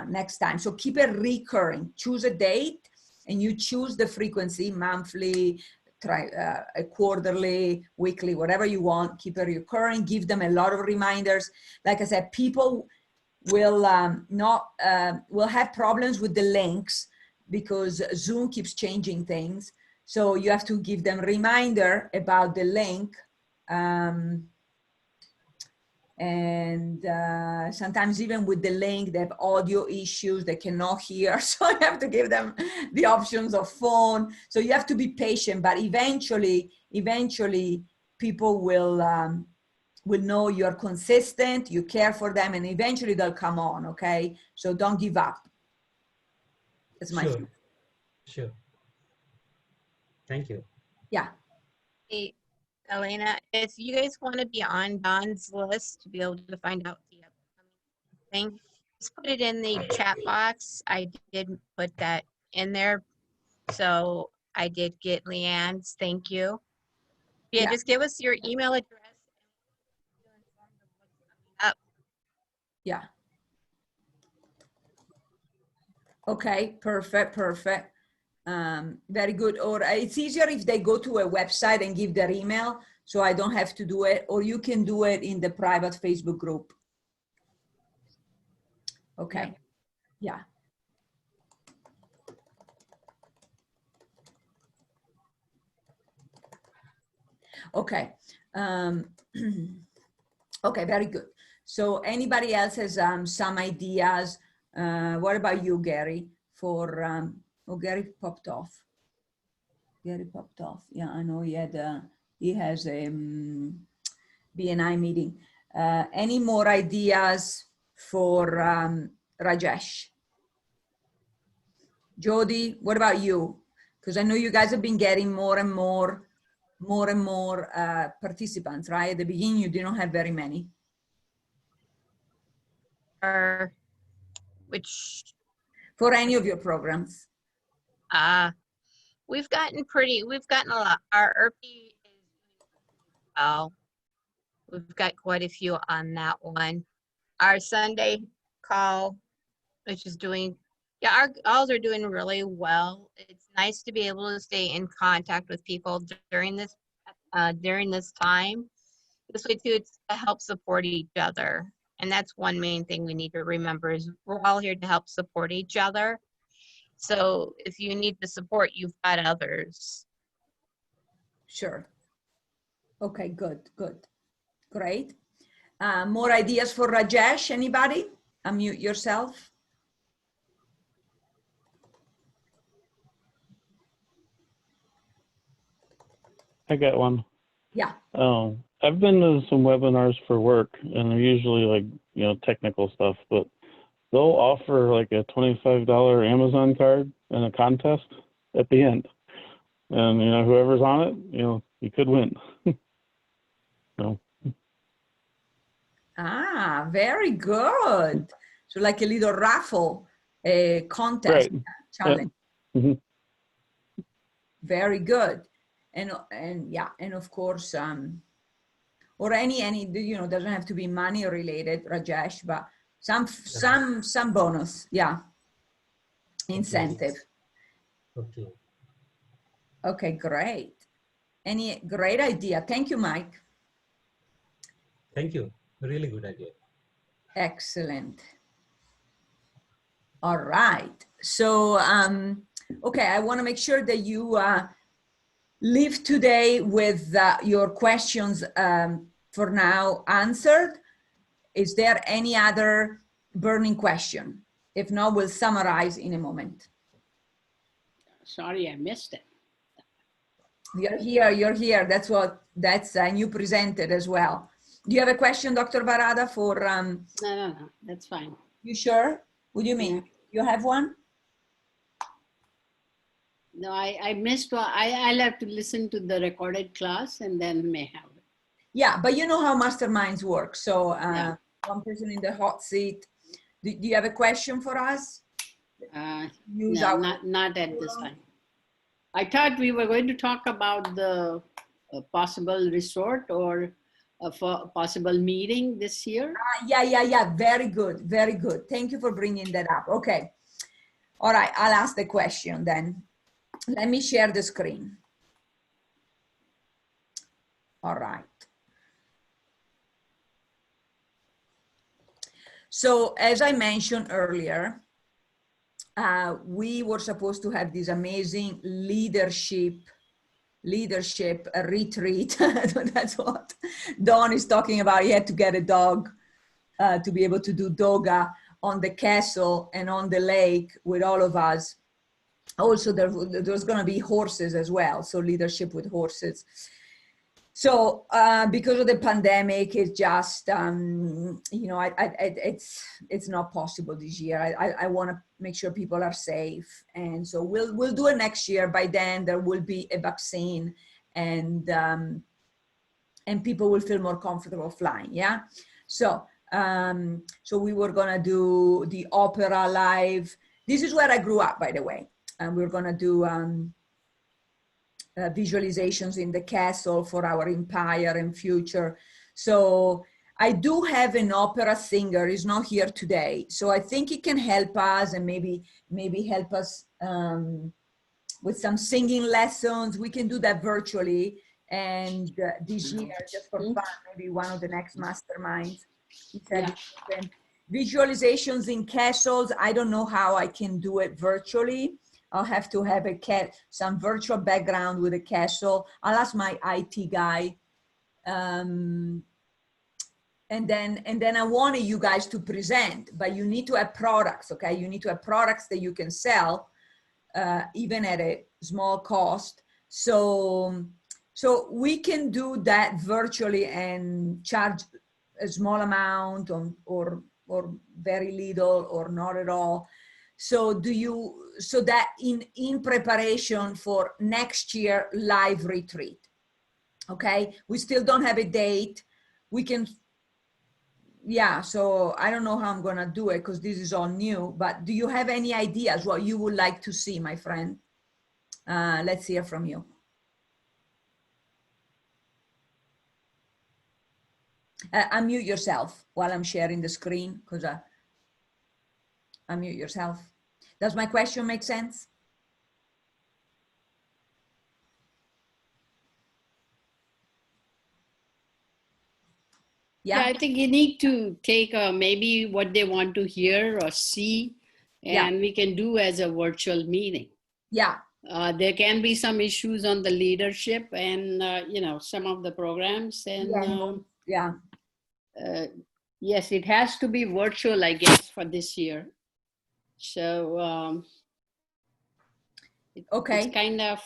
next time. So keep it recurring. Choose a date and you choose the frequency, monthly, a quarterly, weekly, whatever you want. Keep it recurring. Give them a lot of reminders. Like I said, people will will have problems with the links because Zoom keeps changing things. So you have to give them a reminder about the link. And sometimes even with the link, they have audio issues, they cannot hear. So you have to give them the options of phone. So you have to be patient, but eventually people will know you're consistent, you care for them, and eventually they'll come on, okay? So don't give up. That's my view. Sure. Thank you. Yeah. Hey, Elena, if you guys want to be on Don's list to be able to find out the upcoming thing, just put it in the chat box. I did put that in there. So I did get Leanne's. Thank you. Yeah, just give us your email address. Yeah. Okay, perfect. Very good. Or it's easier if they go to a website and give their email, so I don't have to do it, or you can do it in the private Facebook group. Okay. Yeah. Okay. Okay, very good. So anybody else has some ideas? What about you, Gary? For oh, Gary popped off. Gary popped off. Yeah, I know he has a BNI meeting. Any more ideas for Rajesh? Jody, what about you? Because I know you guys have been getting more and more participants, right? At the beginning, you didn't have very many. Which? For any of your programs? We've gotten a lot. Our ERP is, well, we've got quite a few on that one. Our Sunday call, which is doing, yeah, our calls are doing really well. It's nice to be able to stay in contact with people during this time. This way too, it's to help support each other. And that's one main thing we need to remember is we're all here to help support each other. So if you need the support, you've got others. Sure. Okay, good. Great. More ideas for Rajesh, anybody? Unmute yourself. I got one. Yeah. I've been to some webinars for work, and they're usually like, technical stuff, but they'll offer like a $25 Amazon card and a contest at the end. And, whoever's on it, you could win. So. Ah, very good. So like a little raffle, a contest Right. challenge. Mm-hmm. Very good. And yeah, and of course, or any, doesn't have to be money related, Rajesh, but some bonus, yeah, incentive. Okay. Okay, great. Any great idea. Thank you, Mike. Thank you. Really good idea. Excellent. All right. So, okay, I want to make sure that you leave today with your questions for now answered. Is there any other burning question? If not, we'll summarize in a moment. Sorry, I missed it. You're here. That's you presented as well. Do you have a question, Dr. Barada, for? No, that's fine. You sure? What do you mean? Yeah. You have one? No, I missed one. I'll have to listen to the recorded class and then may have it. Yeah, but you know how masterminds work. So Yeah. one person in the hot seat. Do you have a question for us? No, not at this time. I thought we were going to talk about the possible resort or a possible meeting this year. Yeah. Very good. Very good. Thank you for bringing that up. Okay. All right. I'll ask the question then. Let me share the screen. All right. So as I mentioned earlier, we were supposed to have this amazing leadership retreat. That's what Don is talking about. He had to get a dog to be able to do yoga on the castle and on the lake with all of us. Also, there's going to be horses as well. So leadership with horses. So because of the pandemic, it's just, it's not possible this year. I want to make sure people are safe. And so we'll do it next year. By then there will be a vaccine and people will feel more comfortable flying. Yeah. So, so we were going to do the opera live. This is where I grew up, by the way. And we're going to do visualizations in the castle for our empire and future. So I do have an opera singer. He's not here today. So I think he can help us and maybe help us with some singing lessons. We can do that virtually. And this year, just for fun, maybe one of the next masterminds. He said, yeah. Visualizations in castles. I don't know how I can do it virtually. I'll have to have some virtual background with a castle. I'll ask my IT guy. And then I wanted you guys to present, but you need to have products, okay? You need to have products that you can sell, even at a small cost. So we can do that virtually and charge a small amount or very little or not at all. So that in preparation for next year live retreat, okay? We still don't have a date. We can, yeah, so I don't know how I'm gonna do it because this is all new, but do you have any ideas what you would like to see, my friend? Let's hear from you. Unmute yourself while I'm sharing the screen because unmute yourself. Does my question make sense? Yeah, I think you need to take maybe what they want to hear or see, and we can do as a virtual meeting. Yeah. There can be some issues on the leadership and, some of the programs. And yes, it has to be virtual, I guess, for this year. So, okay. it's kind of,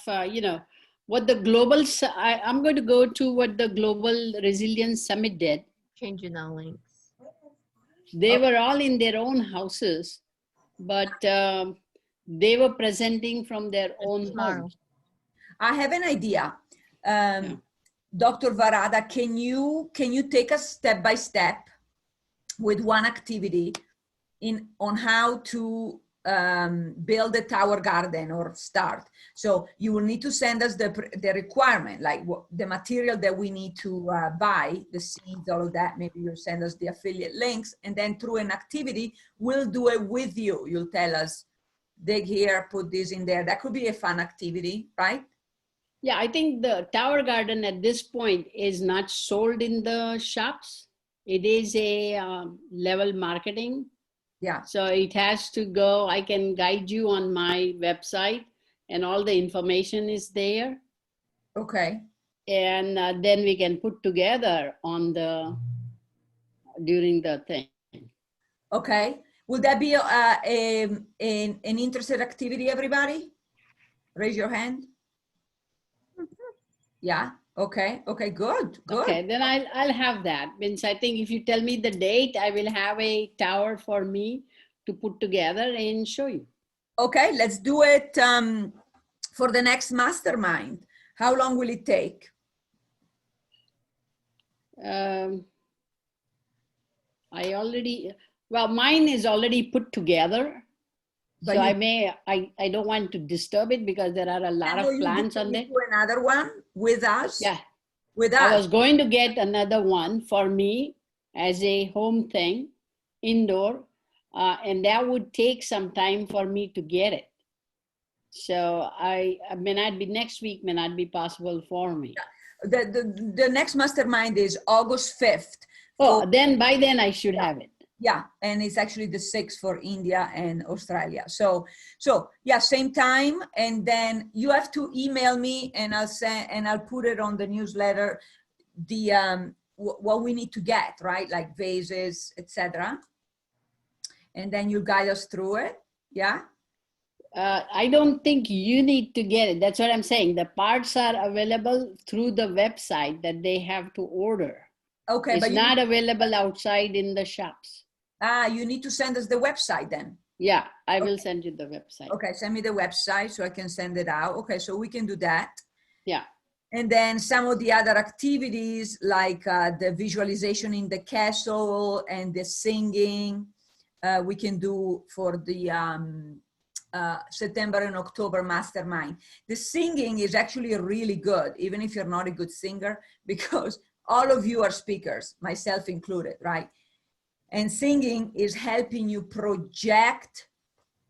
what the global, I'm going to go to what the Global Resilience Summit did. Changing the links. They were all in their own houses, but they were presenting from their own Tomorrow. homes. I have an idea. Dr. Varada, can you take us step by step with one activity on how to build a tower garden or start? So you will need to send us the requirement, like the material that we need to buy, the seeds, all of that. Maybe you'll send us the affiliate links, and then through an activity, we'll do it with you. You'll tell us, dig here, put this in there. That could be a fun activity, right? Yeah, I think the tower garden at this point is not sold in the shops. It is a level marketing. Yeah. So it has to go, I can guide you on my website and all the information is there. Okay. And then we can put together on during the thing. Okay. Will that be an interested activity, everybody? Raise your hand. Yeah. Okay. Okay. Good. Good. Okay, then I'll have that. Means I think if you tell me the date, I will have a tower for me to put together and show you. Okay. Let's do it for the next mastermind. How long will it take? Mine is already put together. But So I don't want to disturb it because there are a lot of plants on there. Do another one with us? Yeah. With us. I was going to get another one for me as a home thing, indoor, and that would take some time for me to get it. So I may not be, next week may not be possible for me. The next mastermind is August 5th. Oh, then by then I should have it. Yeah, and it's actually the 6th for India and Australia. So yeah, same time. And then you have to email me, and I'll put it on the newsletter. The what we need to get, right? Like vases, etc. And then you guide us through it. Yeah. I don't think you need to get it. That's what I'm saying. The parts are available through the website that they have to order. Okay, it's not available outside in the shops. You need to send us the website then. Yeah, I will send you the website. Okay, send me the website so I can send it out. Okay, so we can do that. Yeah. And then some of the other activities like the visualization in the castle and the singing, we can do for the September and October mastermind. The singing is actually really good, even if you're not a good singer, because all of you are speakers, myself included, right? And singing is helping you project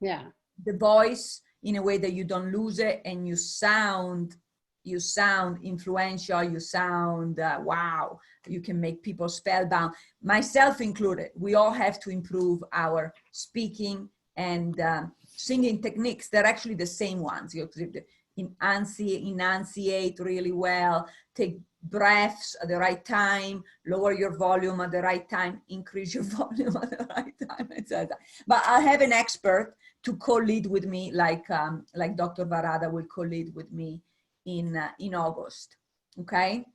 the voice in a way that you don't lose it, and you sound influential, you sound wow, you can make people spellbound, myself included. We all have to improve our speaking and singing techniques. They're actually the same ones. You enunciate really well, take breaths at the right time, lower your volume at the right time, increase your volume at the right time, etc. But I'll have an expert to co-lead with me, like Dr. Varada will co-lead with me in August. Okay,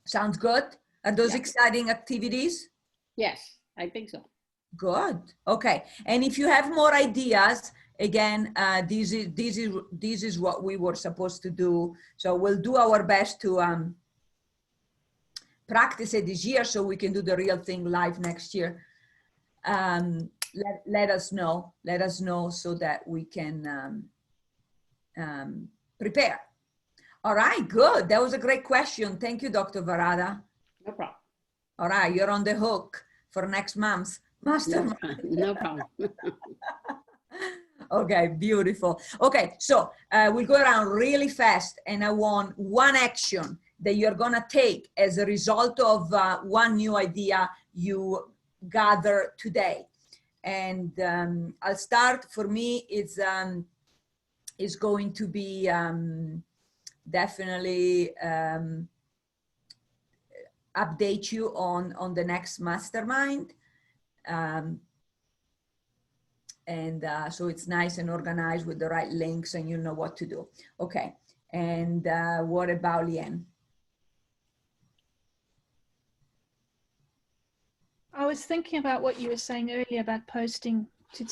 sounds good. Are those exciting activities? Yes, I think so. Good. Okay, and if you have more ideas, again, this is what we were supposed to do. So we'll do our best to practice it this year so we can do the real thing live next year. Let us know so that we can prepare. All right, good. That was a great question. Thank you, Dr. Varada. No problem. All right, you're on the hook for next month's mastermind. No problem. Okay, beautiful. Okay, so we'll go around really fast, and I want one action that you're gonna take as a result of one new idea you gather today. And I'll start. For me, it's going to be definitely update you on the next mastermind. So it's nice and organized with the right links, and you know what to do. Okay. And what about Leanne? I was thinking about what you were saying earlier about posting to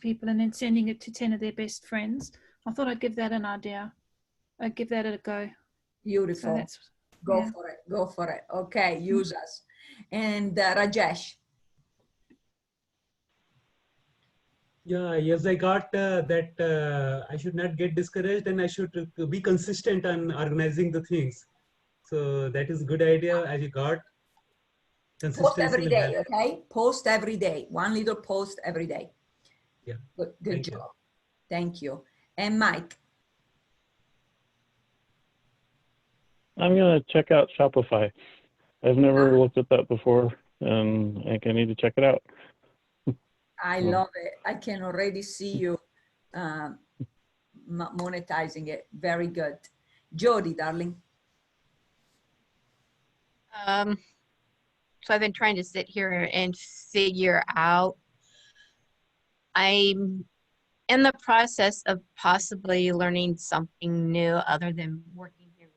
people and then sending it to 10 of their best friends. I thought I'd give that an idea. I'd give that a go. Beautiful. So that's, Go yeah. for it. Go for it. Okay, use us. And Rajesh. Yeah, yes, I got that I should not get discouraged and I should be consistent on organizing the things. So that is good idea as you got. Post Consistency every will day, help. okay? Post every day. One little post every day. Yeah. Good Thank job. you. Thank you. And Mike. I'm going to check out Shopify. I've never looked at that before, and I think I need to check it out. I love it. I can already see you monetizing it. Very good. Jody, darling. So I've been trying to sit here and figure out. I'm in the process of possibly learning something new other than working here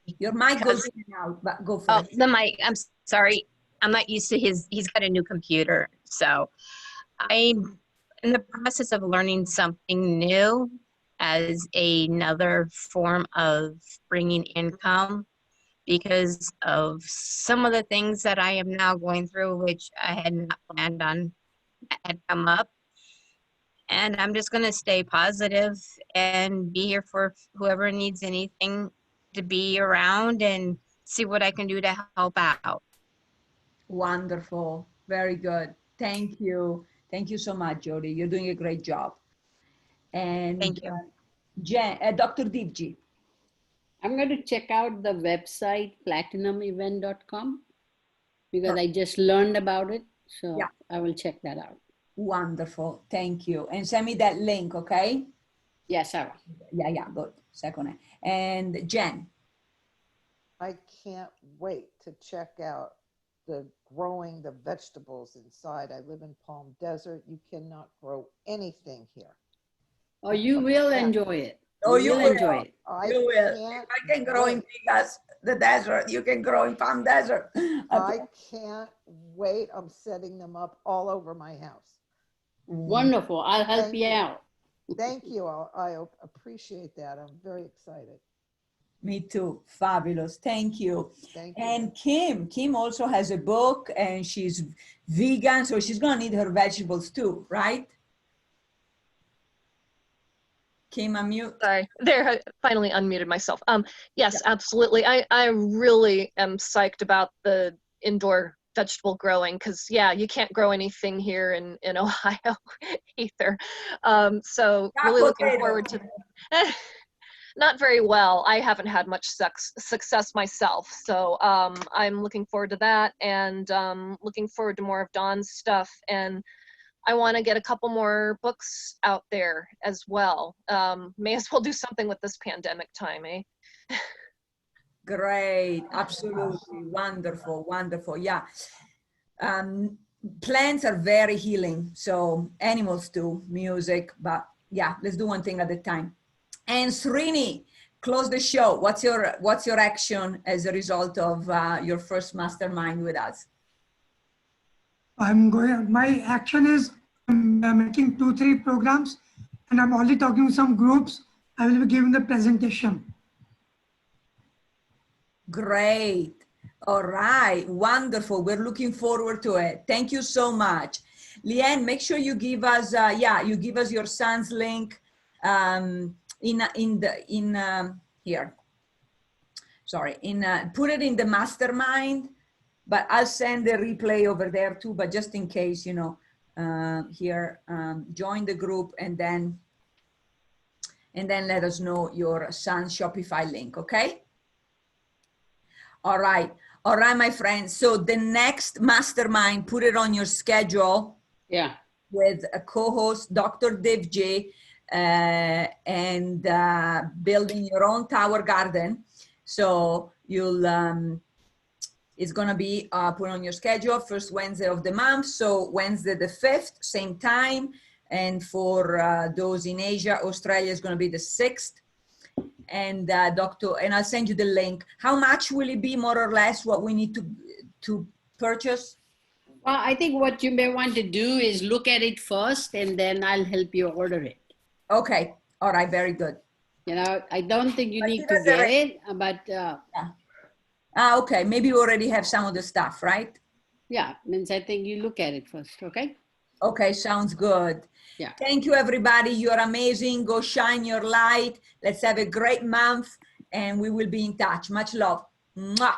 with Your mic goes in and out, but go for Oh, it. the mic. I'm sorry. I'm not used to he's got a new computer. So I'm in the process of learning something new as another form of bringing income because of some of the things that I am now going through, which I had not planned on had come up. And I'm just going to stay positive and be here for whoever needs anything to be around and see what I can do to help out. Wonderful. Very good. Thank you. Thank you so much, Jody. You're doing a great job. And Thank you. Dr. Divji. I'm going to check out the website platinumevent.com because I just learned about it. So Yeah. I will check that out. Wonderful. Thank you. And send me that link, okay? Yes, I will. Yeah, good. Second. And Jen. I can't wait to check out growing the vegetables inside. I live in Palm Desert. You cannot grow anything here. Oh, you will enjoy it. Oh, you will enjoy it. You will. If I can grow in Vegas, the desert, you can grow in Palm Desert. I can't wait. I'm setting them up all over my house. Wonderful. I'll help you out. Thank you. I appreciate that. I'm very excited. Me too. Fabulous. Thank you. Thank you. And Kim also has a book and she's vegan, so she's going to need her vegetables too, right? Kim, unmute. Sorry, there, I finally unmuted myself. Yes, absolutely. I really am psyched about the indoor vegetable growing because, yeah, you can't grow anything here in Ohio either. So really looking forward to not very well. I haven't had much success myself. So I'm looking forward to that and looking forward to more of Dawn's stuff. And I want to get a couple more books out there as well. May as well do something with this pandemic time, eh? Great. Absolutely. Wonderful. Wonderful. Yeah. Plants are very healing. So animals too, music, but yeah, let's do one thing at a time. And Srini, close the show. What's your action as a result of your first mastermind with us? My action is I'm making 2-3 programs and I'm already talking to some groups. I will be giving the presentation. Great. All right. Wonderful. We're looking forward to it. Thank you so much. Leanne, make sure you give us, you give us your son's link here. Sorry, put it in the mastermind, but I'll send the replay over there too, but just in case, here, join the group and then let us know your son's Shopify link, okay? All right, my friends. So the next mastermind, put it on your schedule. Yeah. With a co-host, Dr. Divji, and building your own tower garden. So you'll, it's gonna be put on your schedule, first Wednesday of the month. So Wednesday the 5th, same time, And for those in Asia, Australia is going to be the 6th. And and I'll send you the link. How much will it be, more or less, what we need to purchase? Well, I think what you may want to do is look at it first, and then I'll help you order it. Okay. All right. Very good. You know, I don't think you But need give to us a get it, but okay. Maybe you already have some of the stuff, right? yeah, means I think you look at it first, okay? Okay, sounds good. Yeah. Thank you, everybody. You're amazing. Go shine your light. Let's have a great month, and we will be in touch. Much love. Mwah.